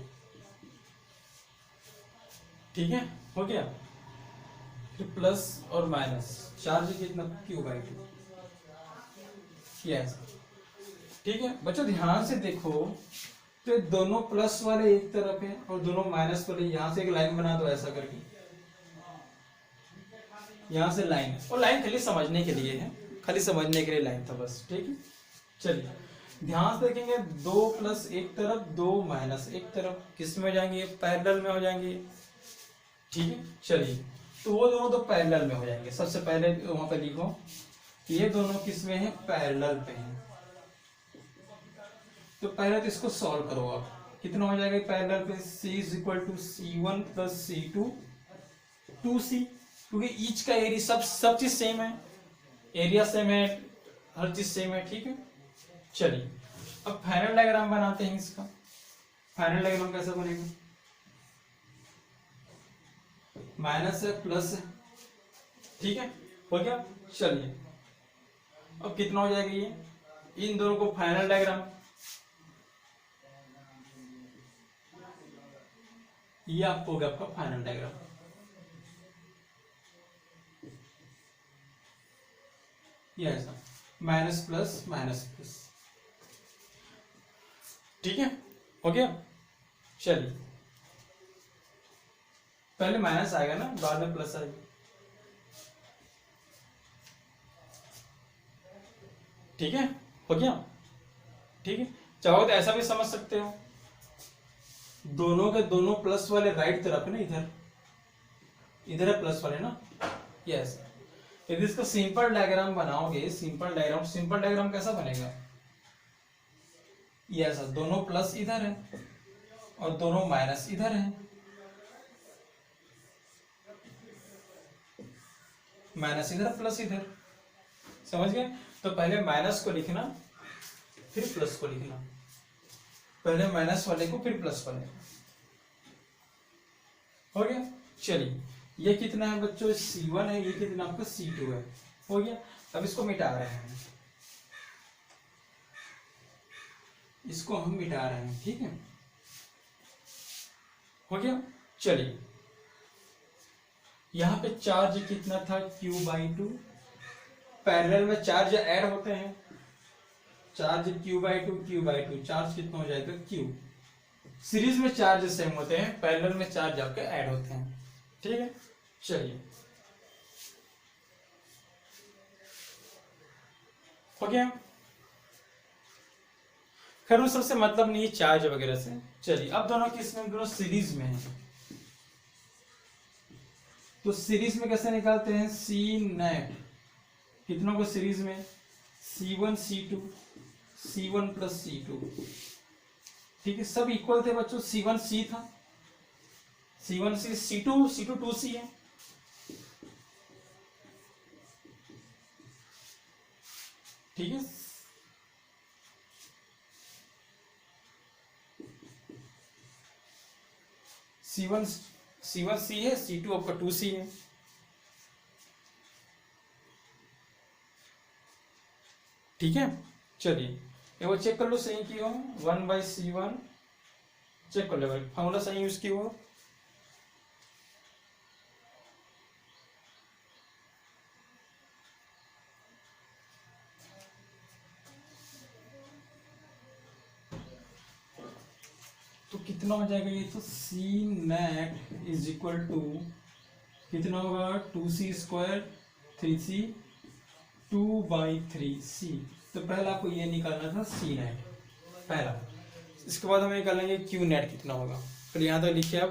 ठीक है, हो गया। फिर प्लस और माइनस, चार्ज कितना क्यू बाई टू, यस। ठीक है बच्चों, ध्यान से देखो, तो दोनों प्लस वाले एक तरफ है और दोनों माइनस वाले, यहां से एक लाइन बना दो ऐसा करके, यहां से लाइन, और लाइन खाली समझने के लिए है, खाली समझने के लिए लाइन था बस। ठीक है, चलिए ध्यान से देखेंगे, दो प्लस एक तरफ, दो माइनस एक तरफ, किस में हो जाएंगे, पैरेलल में हो जाएंगे। ठीक है, चलिए तो वो दोनों तो पैरेलल में हो जाएंगे। सबसे पहले वहां पे लिखो, ये दोनों किस में है, पैरेलल पे हैं। तो पहले तो इसको सॉल्व करो आप, कितना हो जाएगा पैरेलल पे, c is equal to C1 plus C2 2C, क्योंकि ईच का एरिया सब चीज सेम है, एरिया सेम है, हर चीज सेम है। ठीक है, चलिए अब फाइनल डायग्राम बनाते हैं इसका। फाइनल डायग्राम कैसा बनेगा, माइनस है प्लस है। ठीक है, हो गया। चलिए अब कितना हो जाएगा ये, इन दोनों को फाइनल डायग्राम, ये आपको होगा आपका फाइनल डायग्राम। ये ऐसा माइनस प्लस माइनस प्लस। ठीक है, हो गया। चलिए पहले माइनस आएगा ना, बाद में प्लस आएगा। ठीक है, हो गया। ठीक है, चाहो तो ऐसा भी समझ सकते हो, दोनों के दोनों प्लस वाले राइट तरफ है ना, इधर है प्लस वाले ना, यस। यदि इसका सिंपल डायग्राम बनाओगे, सिंपल डायग्राम कैसा बनेगा, यस, दोनों प्लस इधर है और दोनों माइनस इधर है, माइनस इधर प्लस इधर, समझ गए। तो पहले माइनस को लिखना फिर प्लस को लिखना, पहले माइनस वाले को फिर प्लस वाले, हो गया। चलिए ये कितना है बच्चों, C1 है, ये कितना आपका C2 है, हो गया। अब इसको मिटा रहे हैं, इसको हम मिटा रहे हैं, ठीक है, हो गया। चलिए यहां पे चार्ज कितना था, Q/2। पैरेलल में चार्ज ऐड होते हैं, चार्ज Q/2 चार्ज कितना हो जाएगा Q। सीरीज में चार्ज सेम होते हैं, पैरेलल में चार्ज आपके ऐड होते हैं, ठीक है। चलिए हो गया। खैर उस सबसे मतलब नहीं चार्ज वगैरह से। चलिए अब दोनों किस में, दोनों सीरीज में है, तो सीरीज में कैसे निकालते हैं, सी नेट कितनों को सीरीज में, C1 C2, C1 plus C2, ठीक है, सब इक्वल थे बच्चों, C1 C था, C1 C, C2 2C है, ठीक है। C1 C है, C2 आपका 2C है, ठीक है। चलिए एक बार चेक कर लो सही की हो, 1/C1 चेक कर लो, फॉर्मूला सही यूज की हो, तो कितना हो जाएगा ये, तो C net is equal to कितना होगा, 2C² 3C 2/3C। तो पहला आपको ये निकालना था C नेट पहला, इसके बाद हम निकालेंगे Q नेट कितना होगा। फिर यहाँ तक लिखिए आप,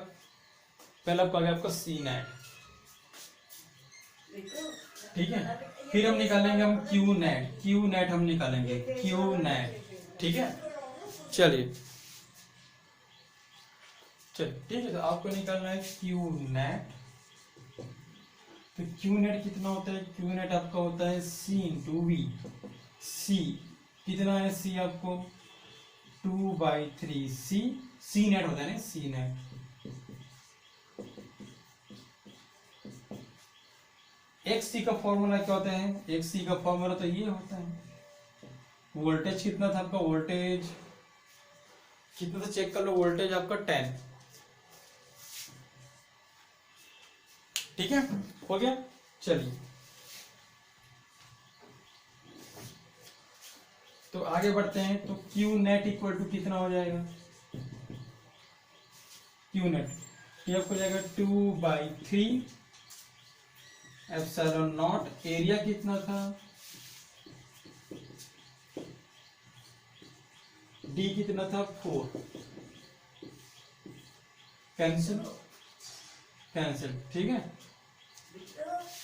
पहला आपका आ गया आपका C नेट, ठीक है। फिर हम निकालेंगे हम Q नेट हम निकालेंगे Q नेट, ठीक है। चलिए ठीक है, तो आपको निकालना है Q नेट। तो Q नेट कितना होता है, Q नेट आपका होता है C इंटू V। C कितना है, C आपको 2/3C, C नेट होता है ना, C नेट। XC का फॉर्मूला क्या होता है, XC का फॉर्मूला तो ये होता है, वोल्टेज कितना था आपका, वोल्टेज कितना था चेक कर लो, वोल्टेज आपका 10, ठीक है, हो गया। चलिए तो आगे बढ़ते हैं, तो Q नेट इक्वल टू कितना हो जाएगा, Q नेट ये आपको जाएगा 2/3 एप्सिलॉन नॉट, एरिया कितना था, D कितना था 4, कैंसिल, ठीक है,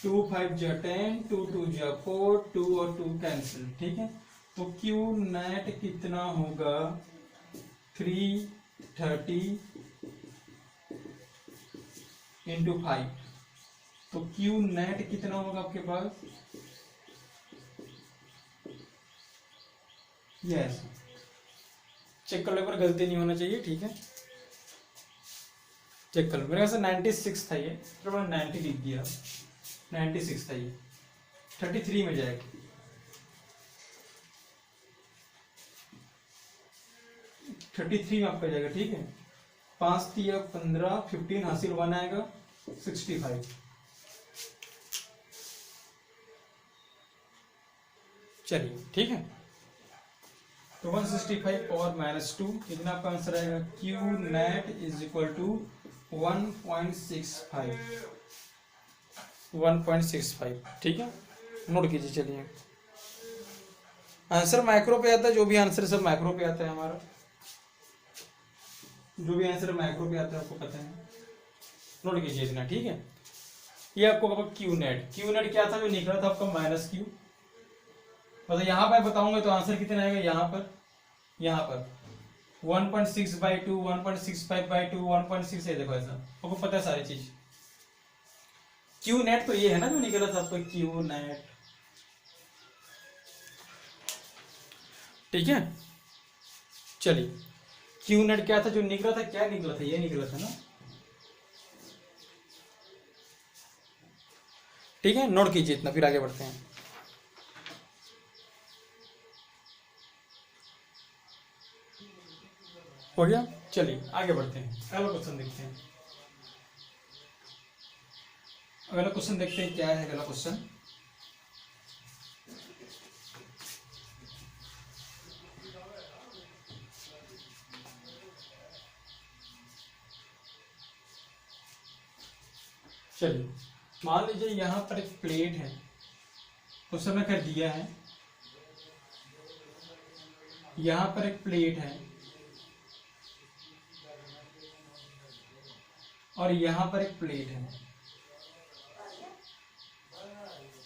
2 5 जा 10, 2 2 जा 4, 2 और 2 कैंसिल, ठीक है। तो Q नेट कितना होगा, 330 इंटू 5, तो Q नेट कितना होगा आपके पास, यस, चेक कर लो, पर गलती नहीं होना चाहिए, ठीक है। चेक कर लो, मेरे ख्याल से 96 था ये, तो मैंने 90 लिख दिया, 96 था ये, 33 में जाएगा, 33 में आपका जाएगा, ठीक है। 5 3 15, 15 हासिल 1 आएगा, 65, चलिए ठीक है। तो 165 और -2 कितना आपका आंसर आएगा, Q net is equal to 1.65, ठीक है, नोट कीजिए। चलिए आंसर माइक्रो पे आता है, जो भी आंसर सब माइक्रो पे आता है हमारा, जो भी आंसर माइक्रो पे आता है आपको पता है, नोट कीजिए इतना, ठीक है। ये आपको क्यू नेट क्या था, जो निकला था आपका माइनस क्यू। मतलब यहाँ पर बताऊंगा तो आंसर कितना आएगा, यहाँ पर 1.6/2, 1.65/2, 1.6 है, देखो ऐसा आपको पता है सारी चीज। क्यू नेट तो ये है ना जो निकला था आपका क्यू नेट, ठीक है। चलिए क्यू नेट क्या था जो निकला था, क्या निकला था, ये निकला था ना, ठीक है। नोट कीजिए इतना, फिर आगे बढ़ते हैं। हो गया, चलिए आगे बढ़ते हैं, अगला क्वेश्चन देखते हैं। अगला क्वेश्चन देखते हैं क्या है अगला क्वेश्चन। चलिए मान लीजिए यहाँ पर एक प्लेट है, क्वेश्चन में कर दिया है, यहाँ पर एक प्लेट है और यहाँ पर एक प्लेट है,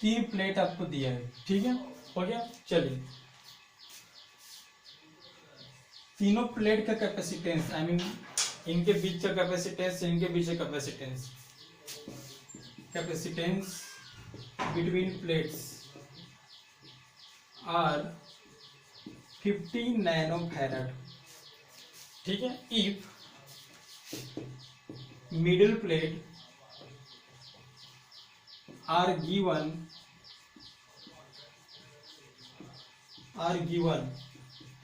3 प्लेट आपको दिया है, ठीक है। हो गया, चलिए तीनों प्लेट का कैपेसिटेंस, आई मीन इनके बीच का कैपेसिटेंस, इनके बीच का capacitance between plates are 50 nanofarad, ठीक है। If middle plate are given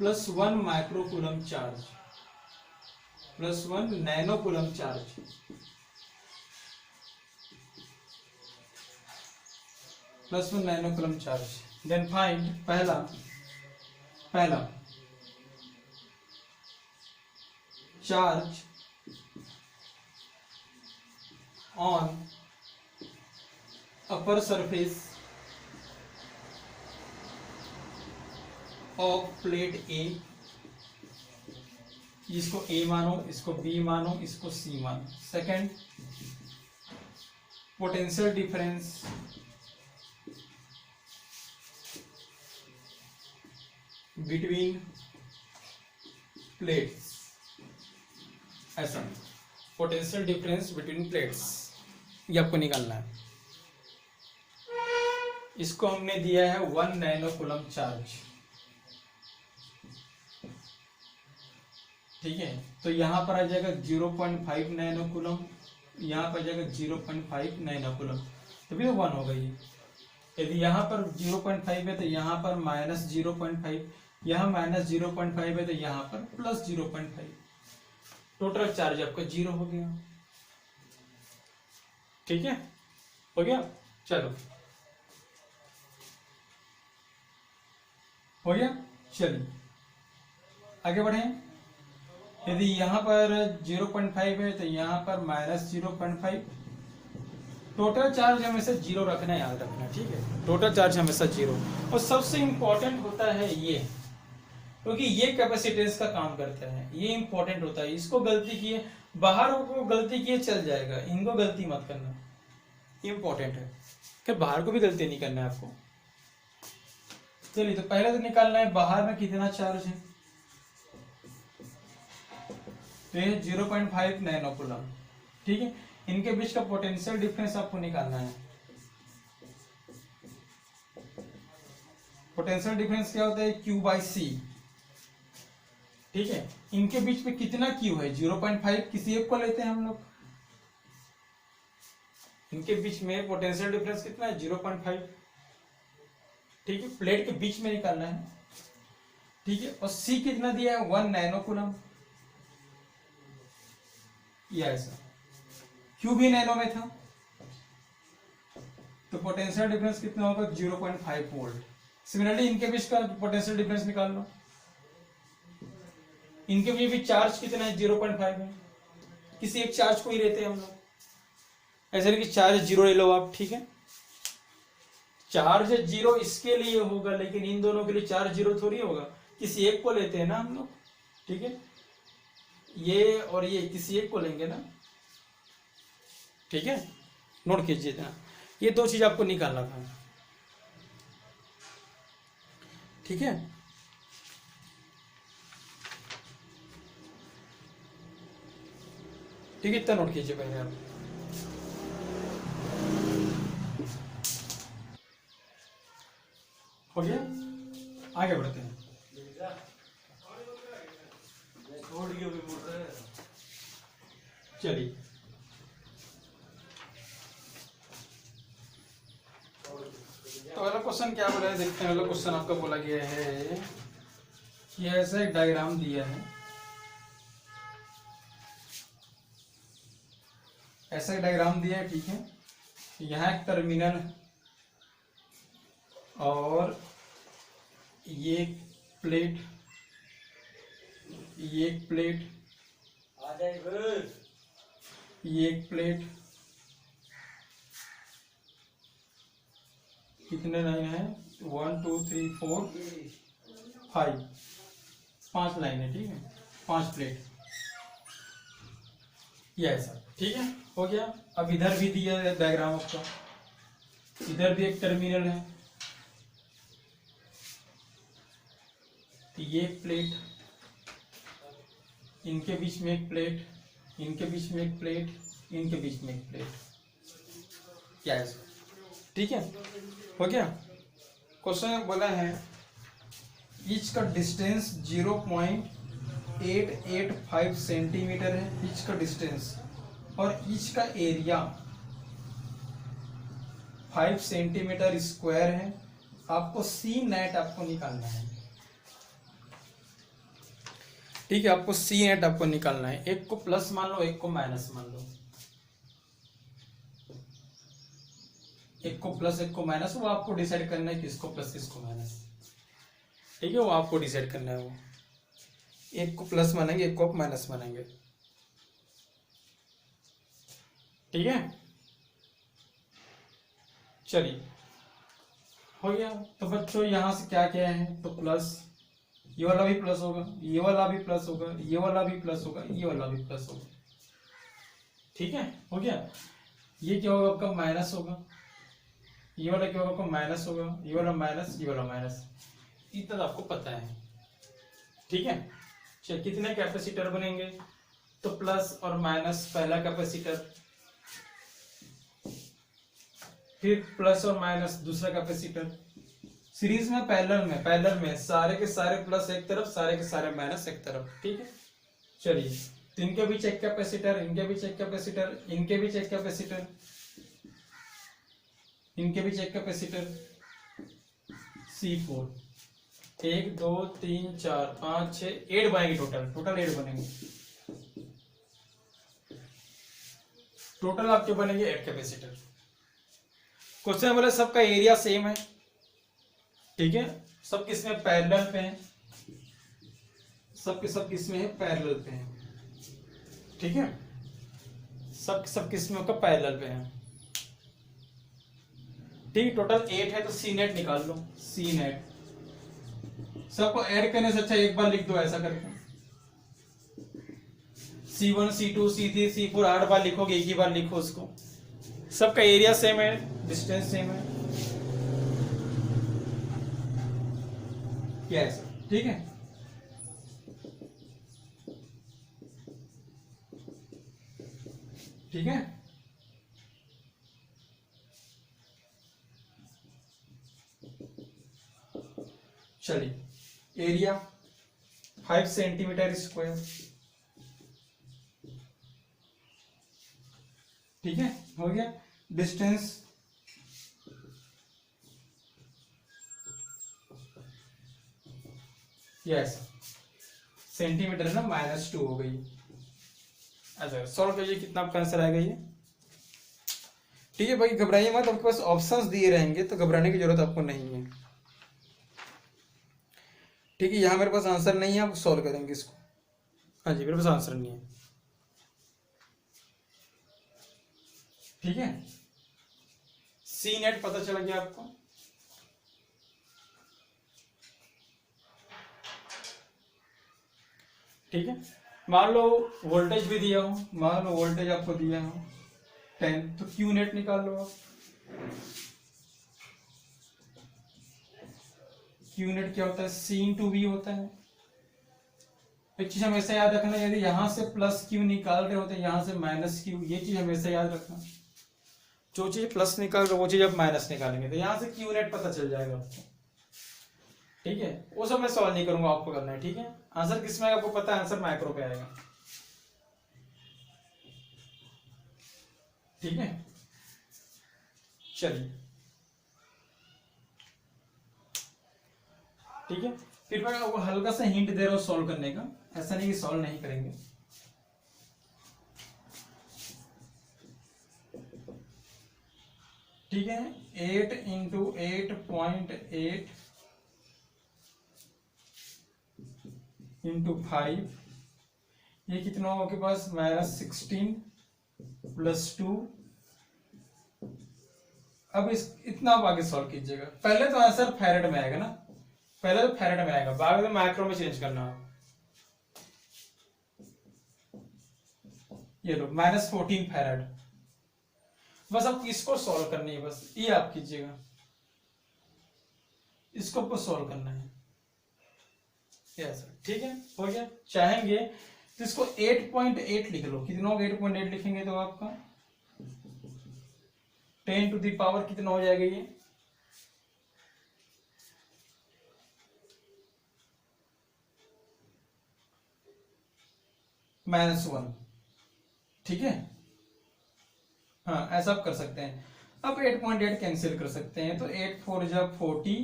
+1 microcoulomb charge, +1 nanocoulomb charge, +1 nanocoulomb charge. Then find पहला charge on upper surface of plate A, इसको A मानो, इसको B मानो, इसको C मानो। Second, potential difference between plates, ऐसा पोटेंशियल डिफरेंस बिटवीन प्लेट्स, ये आपको निकालना है। इसको हमने दिया है 1 नैनोकूलम चार्ज, ठीक है। तो यहां पर आ जाएगा 0.5 नैनोकूलम, यहां पर आ जाएगा 0.5 नैनोकूलम, तभी तो 1 होगा ये। यदि यहाँ पर 0.5 है तो यहाँ पर -0.5, यहाँ -0.5 है तो यहाँ पर +0.5, टोटल चार्ज आपका 0 हो गया, ठीक है। हो गया, चलो हो गया, चलिए आगे बढ़े। यदि यहाँ पर 0.5 है तो यहाँ पर -0.5, टोटल चार्ज हमेशा 0 रखना, याद रखना, ठीक है। टोटल चार्ज हमेशा 0। और सबसे इंपॉर्टेंट होता है ये, क्योंकि ये कैपेसिटेंस का काम करता है, ये इंपॉर्टेंट होता है। इसको गलती किए, बाहर को गलती किए चल जाएगा, इनको गलती मत करना, इंपॉर्टेंट है कि बाहर को भी गलती नहीं करना है आपको। चलिए तो पहले तो निकालना है बाहर में कितना चार्ज है, तो ये 0.5 नैनोकूलम, ठीक है। इनके बीच का पोटेंशियल डिफरेंस आपको निकालना है। पोटेंशियल डिफरेंस क्या होता है, Q/C, ठीक है। इनके बीच में कितना Q है, 0.5, किसी एक को लेते हैं हम लोग। इनके बीच में पोटेंशियल डिफरेंस कितना है, 0.5, ठीक है। प्लेट के बीच में निकालना है, ठीक है। और C कितना दिया है, 1 नैनोकूलम, ये ऐसा। Q भी नैनो में था, तो पोटेंशियल डिफरेंस कितना होगा, 0.5 वोल्ट। सिमिलरली इनके बीच का पोटेंशियल डिफरेंस निकाल लो। इनके बीच भी चार्ज कितना है, 0.5 है, किसी एक चार्ज को ही लेते हैं हम लोग, ऐसा नहीं कि चार्ज 0 ले लो आप, ठीक है। चार्ज 0 इसके लिए होगा, लेकिन इन दोनों के लिए चार्ज 0 थोड़ी होगा, किसी एक को लेते हैं ना हम लोग, ठीक है। ये और ये किसी एक को लेंगे ना, ठीक है, नोट कीजिए ना, ये दो चीज आपको निकालना था, ठीक है। ठीक है, इतना नोट कीजिए पहले आप। हो गया, आगे बढ़ते हैं। चलिए, तो अगला क्वेश्चन क्या बोला है, देखते हैं। अगला क्वेश्चन आपका बोला गया है कि ऐसा एक डायग्राम दिया है, ऐसा एक डायग्राम दिया है, ठीक है। यहाँ एक टर्मिनल और ये एक प्लेट, ये एक प्लेट, ये एक प्लेट, कितने लाइन है, 1 2 3 4 5, 5 लाइन है, ठीक है, 5 प्लेट, ये ऐसा, ठीक है, हो गया। अब इधर भी दिया है डायग्राम आपका, इधर भी एक टर्मिनल है, तो ये एक प्लेट, इनके बीच में एक प्लेट, इनके बीच में एक प्लेट, इनके बीच में एक प्लेट, क्या है, ठीक है, हो गया। क्वेश्चन बोला है ईच का डिस्टेंस 0.885 सेंटीमीटर है, ईच का डिस्टेंस, और ईच का एरिया 5 सेंटीमीटर स्क्वायर है। आपको सी नेट आपको निकालना है, ठीक है, आपको सी नेट आपको निकालना है। एक को प्लस मान लो, एक को माइनस मान लो, एक को प्लस एक को माइनस, वो आपको डिसाइड करना है किसको प्लस किसको माइनस, ठीक है, वो आपको डिसाइड करना है। वो एक को प्लस मानेंगे, एक को आप माइनस मानेंगे, ठीक है। चलिए, हो गया। तो बच्चों यहाँ से क्या क्या है, तो प्लस, ये वाला भी प्लस होगा, ये वाला भी प्लस होगा, ये वाला भी प्लस होगा, ये वाला भी प्लस होगा, ठीक है, हो गया। ये क्या होगा आपका, माइनस होगा, ये वाला क्या होगा आपका, माइनस होगा, ये वाला माइनस, ये वाला माइनस, इतना तो आपको पता है, ठीक है। चलिए, कितने कैपेसिटर बनेंगे, तो प्लस और माइनस पहला कैपेसिटर, फिर प्लस और माइनस दूसरा कैपेसिटर, सीरीज में पैरेलल में सारे के सारे प्लस एक तरफ, सारे के सारे माइनस एक तरफ, ठीक है। चलिए, तो इनके बीच एक कैपेसिटर, इनके बीच एक कैपेसिटर, इनके बीच एक कैपेसिटर, इनके बीच एक कैपेसिटर, C4, 1 2 3 4 5 6 8 बनेंगे, टोटल 8 बनेंगे, टोटल आपके बनेंगे 8 कैपेसिटर। क्वेश्चन बोले सबका एरिया सेम है, ठीक है, सब किसमें पैरेलल पे हैं, सब किसमें है, पैरेलल पे हैं, ठीक है, सब किसमें का पैरेलल पे हैं, ठीक। टोटल 8 है, तो सी नेट निकाल लो, सी नेट, सबको ऐड करने से अच्छा एक बार लिख दो ऐसा करके, C1 C2 C3 C4 8 बार लिखोगे, एक ही बार लिखो उसको, सबका एरिया सेम है, डिस्टेंस सेम है, क्या है, ठीक है। ठीक है, चलिए, एरिया 5 सेंटीमीटर स्क्वायर, ठीक है, हो गया। डिस्टेंस यस सेंटीमीटर है ना, -2 हो गई। अच्छा, सॉल्व कीजिए, कितना आपका आंसर आएगा ये, ठीक है। भाई घबराइए मत, आपके पास ऑप्शंस दिए रहेंगे तो घबराने की जरूरत आपको नहीं है, ठीक है। यहाँ मेरे पास आंसर नहीं है, आप सॉल्व करेंगे इसको। हाँ जी, मेरे पास आंसर नहीं है, ठीक है। सी नेट पता चला गया आपको, ठीक है। मान लो वोल्टेज भी दिया हो, मान लो वोल्टेज आपको दिया हो 10, तो क्यू नेट निकाल लो आप। क्यू नेट क्या होता है, C इंटू वी होता है। एक चीज हमेशा याद रखना, यदि यहां से प्लस क्यू निकाल रहे होते हैं यहां से माइनस क्यू, ये चीज हमेशा याद रखना। जो चीज प्लस निकाल रहे हो वो चीज आप माइनस निकालेंगे तो यहां से क्यू नेट पता चल जाएगा आपको, ठीक है। वो सब मैं सॉल्व नहीं करूंगा, आपको करना है, ठीक है। आंसर किसमें आपको पता है, आंसर माइक्रो पे आएगा, ठीक है। चलिए ठीक है, फिर मैं आपको हल्का सा हिंट दे रहा हूं सॉल्व करने का, ऐसा नहीं कि सॉल्व नहीं करेंगे। ठीक है, 8 इंटू 8.8 इंटू 5, ये कितना होगा आपके पास, -16 + 2। अब इस इतना आप आगे सॉल्व कीजिएगा। पहले तो आंसर फैरेड में आएगा ना, पहले तो फैरेड में आएगा, बाद में माइक्रो में चेंज करना है। ये लो -14 फैरेड। बस आप इसको सॉल्व करनी है, बस ये आप कीजिएगा, इसको आपको सॉल्व करना है। यस ठीक है, हो गया। चाहेंगे तो इसको 8.8 लिख लो, कितना होगा 8.8 लिखेंगे तो आपका 10 टू द पावर कितना हो जाएगा ये, -1, ठीक है। हाँ ऐसा आप कर सकते हैं। अब 8.8 कैंसिल कर सकते हैं तो 8 4 जा 40,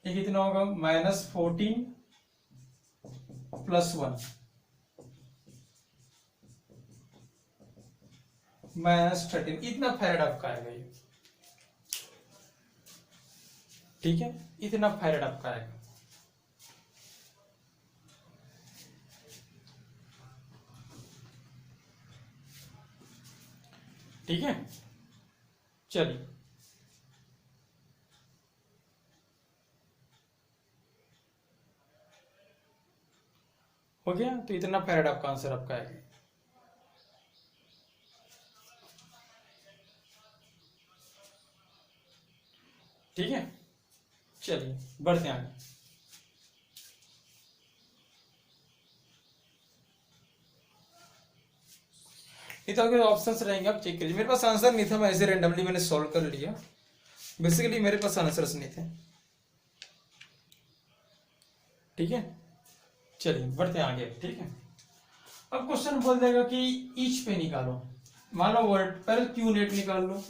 ये कितना होगा -14 + 1 -13, इतना फैरेड आपका आएगा ये, ठीक है, इतना फैरेड आपका आएगा। ठीक है, चलिए हो गया, तो इतना फैरेड आपका आंसर आपका आएगा। ठीक है, चलिए बढ़ते हैं आगे। ये तो आपके ऑप्शंस रहेंगे, आप चेक करिए। मेरे पास आंसर नहीं था, मैं ऐसे रेंडमली मैंने सॉल्व कर लिया, बेसिकली मेरे पास आंसर्स नहीं थे। ठीक है, चलिए बढ़ते हैं आगे। ठीक है, अब क्वेश्चन बोल देगा कि ईच पे निकालो, मान लो वर्ड पहले क्यू नेट निकाल लो।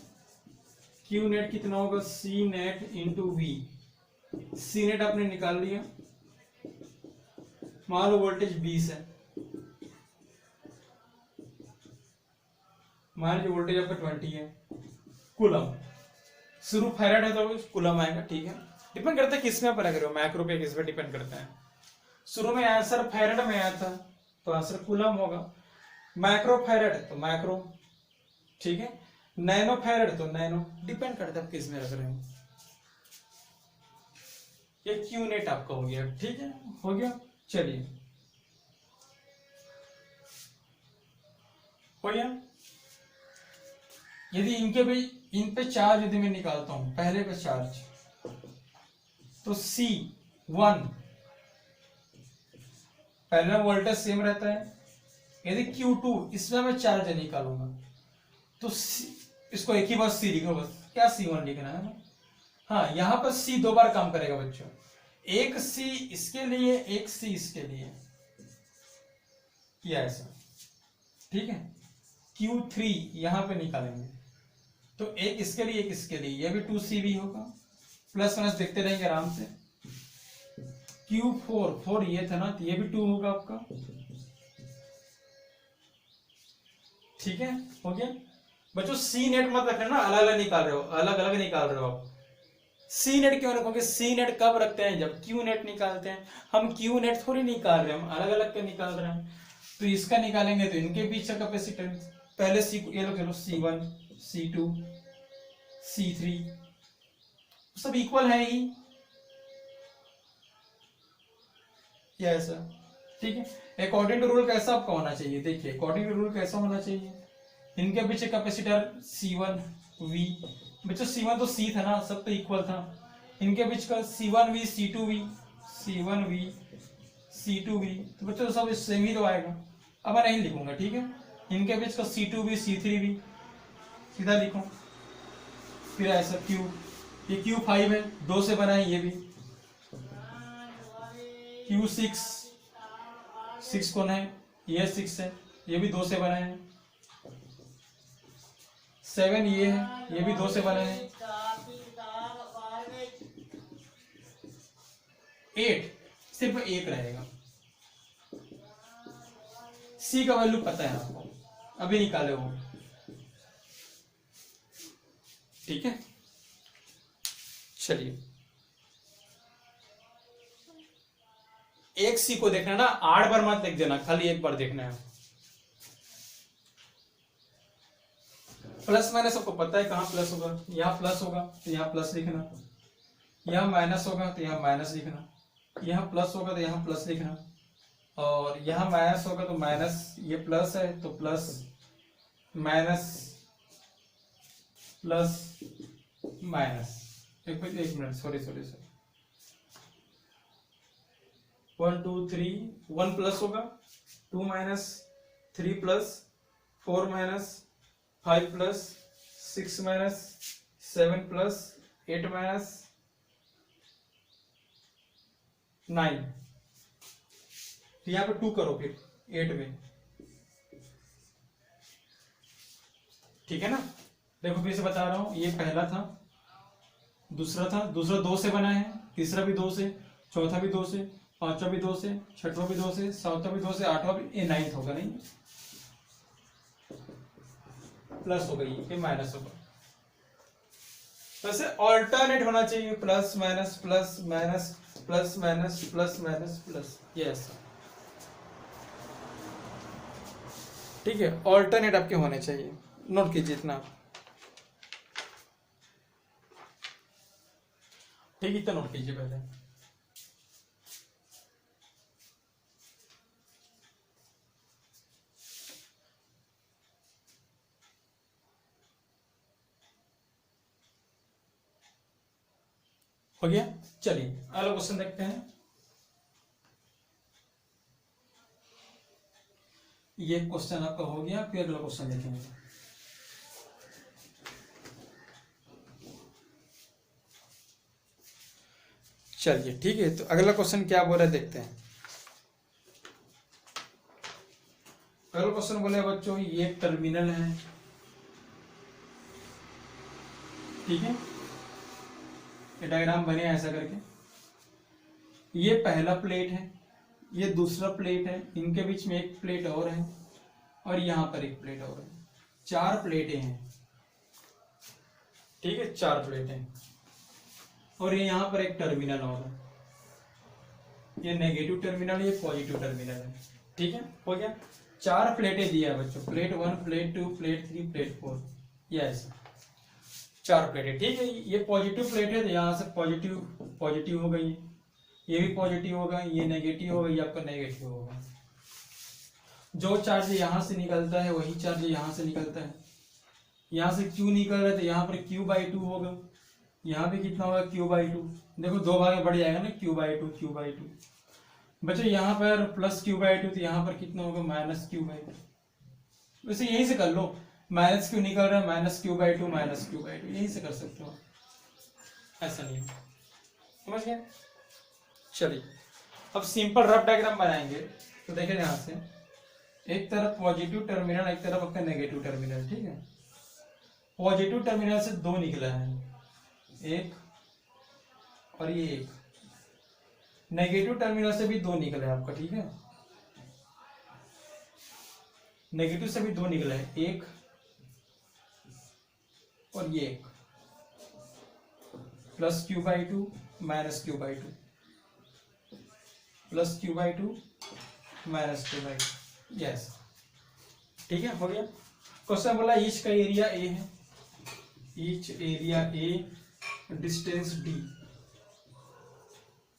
क्यू नेट कितना होगा, C net into V. C net आपने निकाल लिया, मान लो वोल्टेज 20 है, मान लीजिए वोल्टेज आपका 20 है, कूलम, शुरू फैरेड है तो कूलम आएगा। ठीक है, डिपेंड करता है किस में आप लग रहे हो, मैक्रो पे किस पे डिपेंड करता है। शुरू में आंसर फैरेड में आया था तो आंसर कूलम होगा, माइक्रो फैरेड तो माइक्रो, ठीक है, नैनो फैरेड तो नैनो, डिपेंड करता है आप किस में रख रहे हो। ये क्यू नेट आपका हो गया। ठीक है, हो गया, चलिए हो गया। यदि इनके भी इन पे चार्ज यदि मैं निकालता हूं, पहले पे चार्ज तो C1, पहले वोल्टेज सेम रहता है। यदि Q2 इसमें मैं चार्ज निकालूंगा तो इसको एक ही बार C लिखो, बस क्या C1 लिखना है ना। हाँ यहाँ पर C 2 बार काम करेगा बच्चों, एक C इसके लिए, एक C इसके लिए, किया ऐसा। ठीक है, Q3 यहां पे निकालेंगे तो एक इसके लिए, एक इसके लिए, यह भी 2C भी होगा, प्लस माइनस देखते रहेंगे आराम से। Q4 4 ये था ना, तो ये भी 2 होगा आपका। ठीक है, हो गया बच्चों। सी नेट मत रखना ना, अलग अलग निकाल रहे हो, अलग अलग निकाल रहे हो आप। सी नेट क्यों रखोगे, सी नेट कब रखते हैं, जब क्यू नेट निकालते हैं। हम क्यू नेट थोड़ी निकाल रहे हैं, हम अलग अलग के निकाल रहे हैं। तो इसका निकालेंगे तो इनके बीच का कैपेसिटेंस, पहले सी ये लोग चलो C1 C2 C3 सब इक्वल है ही, ऐसा। ठीक है। अकॉर्डिंग टू रूल कैसा आपका होना चाहिए, देखिए अकॉर्डिंग टू रूल कैसा होना चाहिए, इनके पीछे कैपेसिटर C1V, बच्चों C1 तो C था ना, सब तो इक्वल था, इनके बीच का C1V C2V C1V C2V, तो बच्चों सब सेम ही तो आएगा। अब मैं नहीं लिखूंगा, ठीक है, इनके बीच का C2V C3V सीधा लिखो, फिर ऐसा Q, ये Q5 है, 2 से बना है, ये भी Q6 6 कौन है, ये 6 है, ये भी 2 से बना है, 7 ये है, ये भी 2 से बना है, 8 सिर्फ 1 रहेगा। C का वैल्यू पता है आपको, अभी निकाले हो, ठीक है। चलिए एक C को देखना ना, 8 बार मत देख देना, खाली एक बार देखना है। प्लस माइनस सबको पता है कहाँ प्लस होगा, यहाँ प्लस होगा तो यहाँ प्लस लिखना, यहाँ माइनस होगा तो यहाँ माइनस लिखना, यहाँ प्लस होगा तो यहाँ प्लस लिखना, और यहाँ माइनस होगा तो माइनस, ये प्लस है तो प्लस माइनस प्लस माइनस, एक मिनट, सॉरी 1 2 3, 1 प्लस होगा, 2 minus, 3 plus, 4 minus, 5 plus, 6 minus, 7 plus, 8 minus 9, यहाँ पे 2 करो फिर 8 में, ठीक है ना। देखो फिर से बता रहा हूं, ये पहला था, दूसरा 2 से बना है, तीसरा भी 2 से, चौथा भी 2 से, पांचवा भी 2 से, छठवां भी 2 से, सातवां भी 2 से, आठवां भी, ये 9th होगा, नहीं प्लस हो गई, ये माइनस होगा। वैसे ऑल्टरनेट होना चाहिए, plus minus plus minus plus minus plus minus plus, yes, ठीक है, ऑल्टरनेट आपके होने चाहिए, नोट कीजिए इतना, ठीक है, इतना नोट कीजिए पहले। हो गया, चलिए अगला क्वेश्चन देखते हैं। ये क्वेश्चन आपका हो गया, फिर अगला क्वेश्चन देखेंगे। चलिए ठीक है, तो अगला क्वेश्चन क्या बोल रहा है देखते हैं। अगला क्वेश्चन बोले बच्चों, ये टर्मिनल है, ठीक है, ये डायग्राम बने ऐसा करके, ये पहला प्लेट है, ये दूसरा प्लेट है, इनके बीच में एक प्लेट और है, और यहां पर एक प्लेट और है, 4 प्लेटें हैं, ठीक है, 4 प्लेटें, और ये यहां पर एक टर्मिनल और है, ये नेगेटिव टर्मिनल, ये पॉजिटिव टर्मिनल है, ठीक है, हो गया। 4 प्लेटें दिया है बच्चों, प्लेट 1 प्लेट 2 प्लेट 3 प्लेट 4, ये ऐसा 4 प्लेटें, ठीक है। ये पॉजिटिव प्लेट है तो यहाँ से पॉजिटिव हो गई, ये भी पॉजिटिव होगा, ये नेगेटिव होगा, ये आपका नेगेटिव होगा। जो चार्ज यहाँ से निकलता है वही चार्ज यहाँ से निकलता है, यहाँ से Q निकल रहा है तो यहाँ पर Q/2 होगा, यहाँ पे कितना होगा Q/2, देखो 2 भाग में बढ़ जाएगा ना, Q/2 बच्चों, यहाँ पर प्लस Q/2 तो यहाँ पर कितना होगा -Q/2, वैसे यहीं से कर लो, -Q निकल रहा है, -Q/2 यहीं से कर सकते हो, ऐसा नहीं है, समझ गए। चलिए अब सिंपल रफ डायग्राम बनाएंगे, तो देखें यहां से, एक तरफ पॉजिटिव टर्मिनल, एक तरफ आपका नेगेटिव टर्मिनल, ठीक है। पॉजिटिव टर्मिनल से 2 निकला है, एक और ये एक, नेगेटिव टर्मिनल से भी 2 निकला है आपका, ठीक है, नेगेटिव से भी 2 निकला है, एक और ये एक, plus Q/2 -Q/2 plus Q/2 -Q/2, yes, ठीक है, हो गया। क्वेश्चन बोला ईच का एरिया ए है, each area A distance D,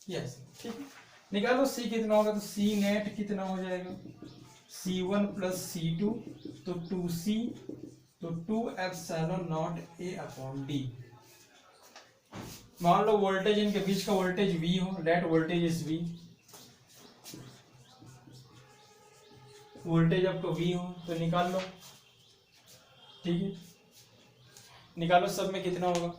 yes, ठीक है। निकालो सी कितना होगा, तो सी नेट कितना हो जाएगा, C1 प्लस C2, तो 2C, तो 2 epsilon naught A upon D। मान लो वोल्टेज इनके बीच का वोल्टेज V हो, let voltage is V, voltage आपको V हो तो निकाल लो, ठीक है, निकालो सब में कितना होगा,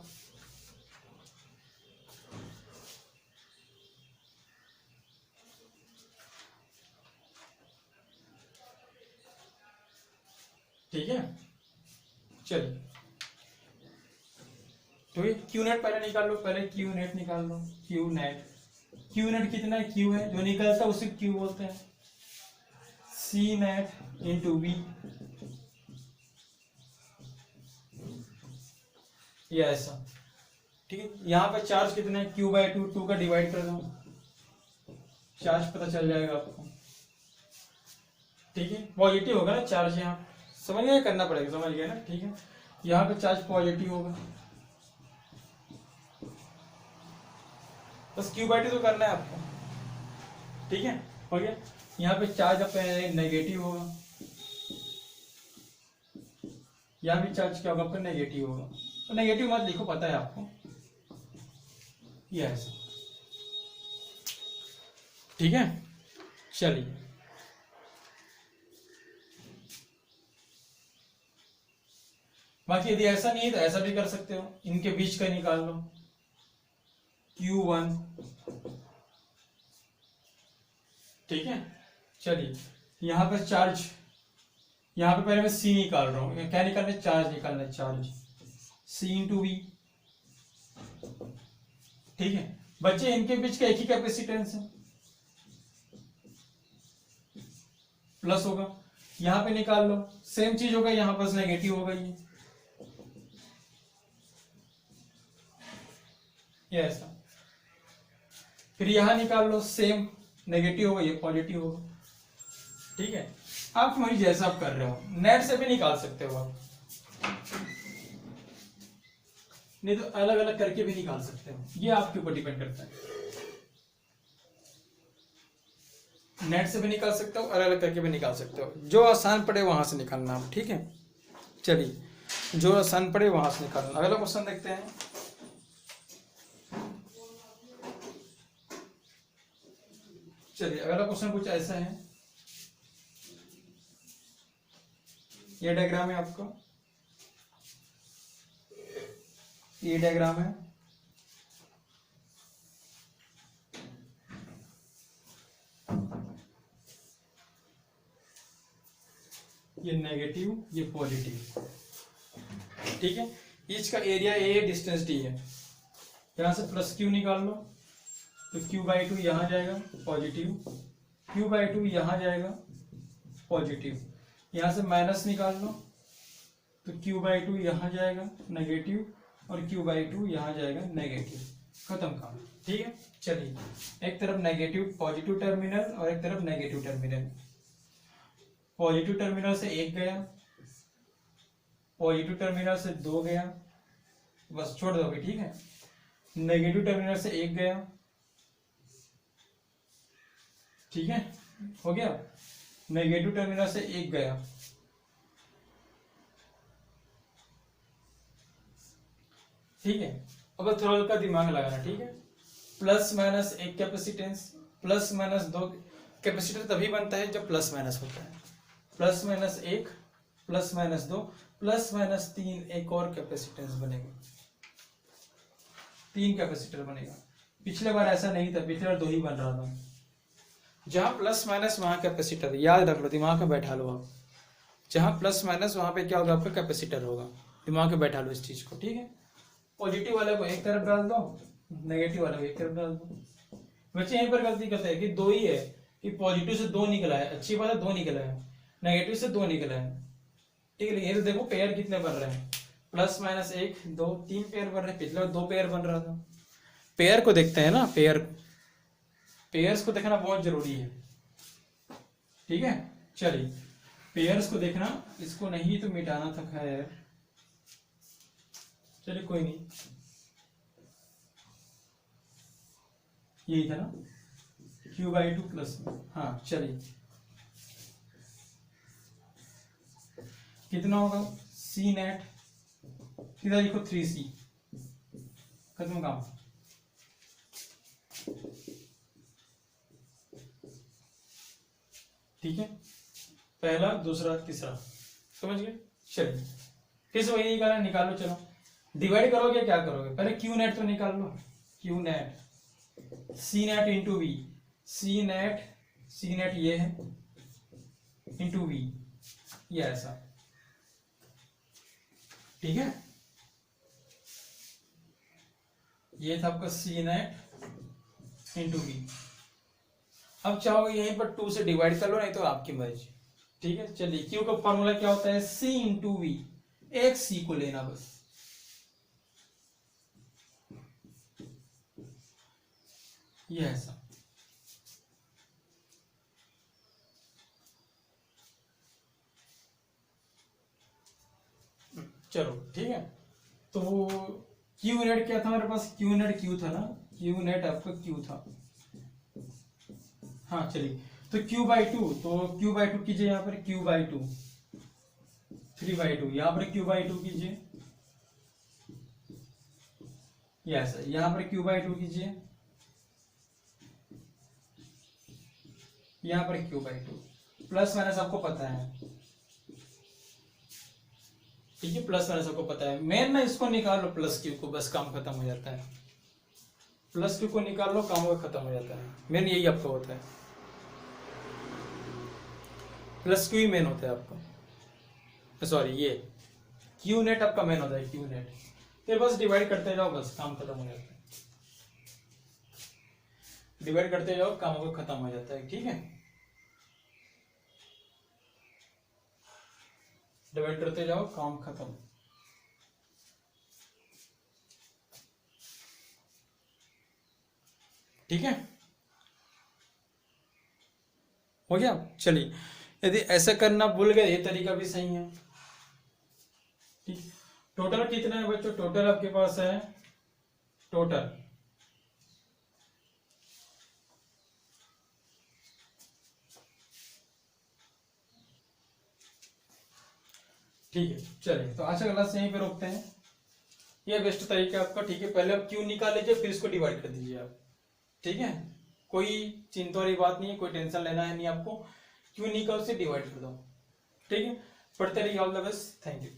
ठीक है। चलिए तो ये क्यू नेट पहले निकाल लो, पहले क्यू नेट निकाल लो, क्यू नेट, क्यू नेट कितना है, क्यू है जो निकलता है उसे क्यू बोलते हैं, सी नेट इंटू वी, ये ऐसा, ठीक है। यहाँ पे चार्ज कितना है, क्यू बाई टू, टू का डिवाइड कर दो, चार्ज पता चल जाएगा आपको, ठीक है। पॉजिटिव होगा ना चार्ज, यहाँ समझ गए, करना पड़ेगा, समझ गए ना, ठीक है। यहाँ पे चार्ज पॉजिटिव होगा, बस क्यू बाई टू तो करना है आपको, ठीक है, हो गया। यहाँ पे चार्ज अपने नेगेटिव होगा, यहाँ भी चार्ज क्या होगा आपका, नेगेटिव होगा, तो नेगेटिव मत लिखो, पता है आपको, ये ऐसा, ठीक है। चलिए बाकी यदि ऐसा नहीं है तो ऐसा भी कर सकते हो, इनके बीच का निकाल लो, Q1, ठीक है। चलिए यहाँ पे चार्ज, यहाँ पे पहले मैं C निकाल रहा हूँ, क्या निकालना है, चार्ज निकालना है, चार्ज C इंटू वी, ठीक है। बच्चे इनके बीच का एक ही कैपेसिटेंस है, प्लस होगा, यहाँ पे निकाल लो, सेम चीज होगा, यहाँ पर नेगेटिव होगा, ये ऐसा, फिर यहां निकाल लो, सेम नेगेटिव होगा, ये पॉजिटिव होगा, ठीक है। आप वही जैसा आप कर रहे हो, नेट से भी निकाल सकते हो आप, नहीं तो अलग अलग करके भी निकाल सकते हो, ये आपके ऊपर डिपेंड करता है, नेट से भी निकाल सकते हो, अलग अलग करके भी निकाल सकते हो, जो आसान पड़े वहां से निकालना आप, ठीक है। चलिए जो आसान पड़े वहां से निकालना। अगला क्वेश्चन देखते हैं, चलिए अगला क्वेश्चन कुछ ऐसा है, ये डायग्राम है आपका, ये डायग्राम है, ये नेगेटिव, ये पॉजिटिव, ठीक है। ईच का एरिया ए, डिस्टेंस डी है, यहां से प्लस क्यू निकाल लो, तो क्यू बाई टू यहां जाएगा पॉजिटिव, क्यू बाई टू यहां जाएगा पॉजिटिव, यहां से माइनस निकाल लो, तो क्यू बाई टू यहां जाएगा नेगेटिव, और क्यू बाई टू यहां जाएगा नेगेटिव, खत्म काम, ठीक है। चलिए एक तरफ नेगेटिव पॉजिटिव टर्मिनल और एक तरफ नेगेटिव टर्मिनल, पॉजिटिव टर्मिनल से एक गया, पॉजिटिव टर्मिनल से दो गया, बस छोड़ दोगे, ठीक है। नेगेटिव टर्मिनल से एक गया, ठीक है, हो गया, नेगेटिव टर्मिनल से एक गया, ठीक है। अब थोड़ा हल्का दिमाग लगाना, ठीक है। प्लस माइनस एक कैपेसिटेंस, प्लस माइनस दो, कैपेसिटर तभी बनता है जब प्लस माइनस होता है, प्लस माइनस एक, प्लस माइनस दो, प्लस माइनस तीन, एक और कैपेसिटेंस बनेगा, तीन कैपेसिटर बनेगा। पिछले बार ऐसा नहीं था, पिछले बार दो ही बन रहा था, जहां प्लस माइनस वहां कैपेसिटर, याद रख लो, दिमाग में बैठा लो आप, जहां प्लस माइनस वहां पे क्या होगा, आपका कैपेसिटर होगा, दिमाग में बैठा लो इस चीज को, ठीक है। पॉजिटिव वाले को एक तरफ डाल दो, नेगेटिव वाले को एक तरफ डाल दो। बच्चे यहीं पर गलती करते हैं कि दो ही है, कि पॉजिटिव से दो निकला है, अच्छी बात है, दो निकला है, नेगेटिव से दो निकला है, ठीक है। ये तो देखो पेयर कितने बन रहे हैं, प्लस माइनस एक, दो, तीन पेयर बन रहे हैं, पिछले दो पेयर बन रहा था। पेयर को देखते हैं ना, पेयर्स को देखना बहुत जरूरी है, ठीक है। चलिए पेयर्स को देखना, इसको नहीं तो मिटाना था, खैर चलिए कोई नहीं, यही था ना, Q/2 प्लस में, हाँ चलिए कितना होगा सी नेट, इधर लिखो 3C, खत्म काम। ठीक है, पहला दूसरा तीसरा, समझ गए। चलिए किस वही निकालो, चलो डिवाइड करोगे क्या करोगे, पहले क्यू नेट तो निकाल लो, Q net C net into V, C net ये है इंटू वी, ये ऐसा, ठीक है। ये था आपका सी नेट इंटू वी। अब चाहो यहीं पर 2 से डिवाइड कर लो, नहीं तो आपकी मर्जी, ठीक है। चलिए क्यू का फॉर्मूला क्या होता है, सी इंटू वी, एक सी को लेना बस, ये ऐसा। चलो ठीक है, तो क्यू नेट क्या था हमारे पास, क्यू नेट क्यू था ना, क्यू नेट आपका क्यू था, हाँ चलिए। तो Q/2, तो Q/2 कीजिए यहाँ पर, Q/2 3/2, यहाँ पर Q/2 कीजिए, यस यहाँ पर Q/2 कीजिए, यहाँ पर Q/2, प्लस माइनस आपको पता है, ठीक है, प्लस माइनस आपको पता है। मेन ना इसको निकाल लो प्लस क्यू को, बस काम खत्म हो जाता है, प्लस क्यू को निकाल लो, काम खत्म हो जाता है। मेन यही आपका होता है, प्लस क्यू ही मेन होता है आपका, सॉरी ये क्यू नेट आपका मेन होता है, क्यू नेट, फिर बस डिवाइड करते जाओ, बस काम खत्म हो जाता है, डिवाइड करते जाओ, काम आपका खत्म हो जाता है, ठीक है। डिवाइड करते जाओ, काम खत्म, ठीक है, हो गया। चलिए यदि ऐसा करना भूल गए, ये तरीका भी सही है, ठीक। टोटल कितना है बच्चों, टोटल आपके पास है, टोटल ठीक है। चलिए तो आज का क्लास यहीं पे रोकते हैं, ये बेस्ट तरीका आपका, ठीक है। पहले आप क्यू निकाल लीजिए, फिर इसको डिवाइड कर दीजिए आप, ठीक है। कोई चिंता वाली बात नहीं है, कोई टेंशन लेना है नहीं आपको, क्यू निकाल से डिवाइड कर दो, ठीक है। पढ़ते रहिए, all the best, thank you.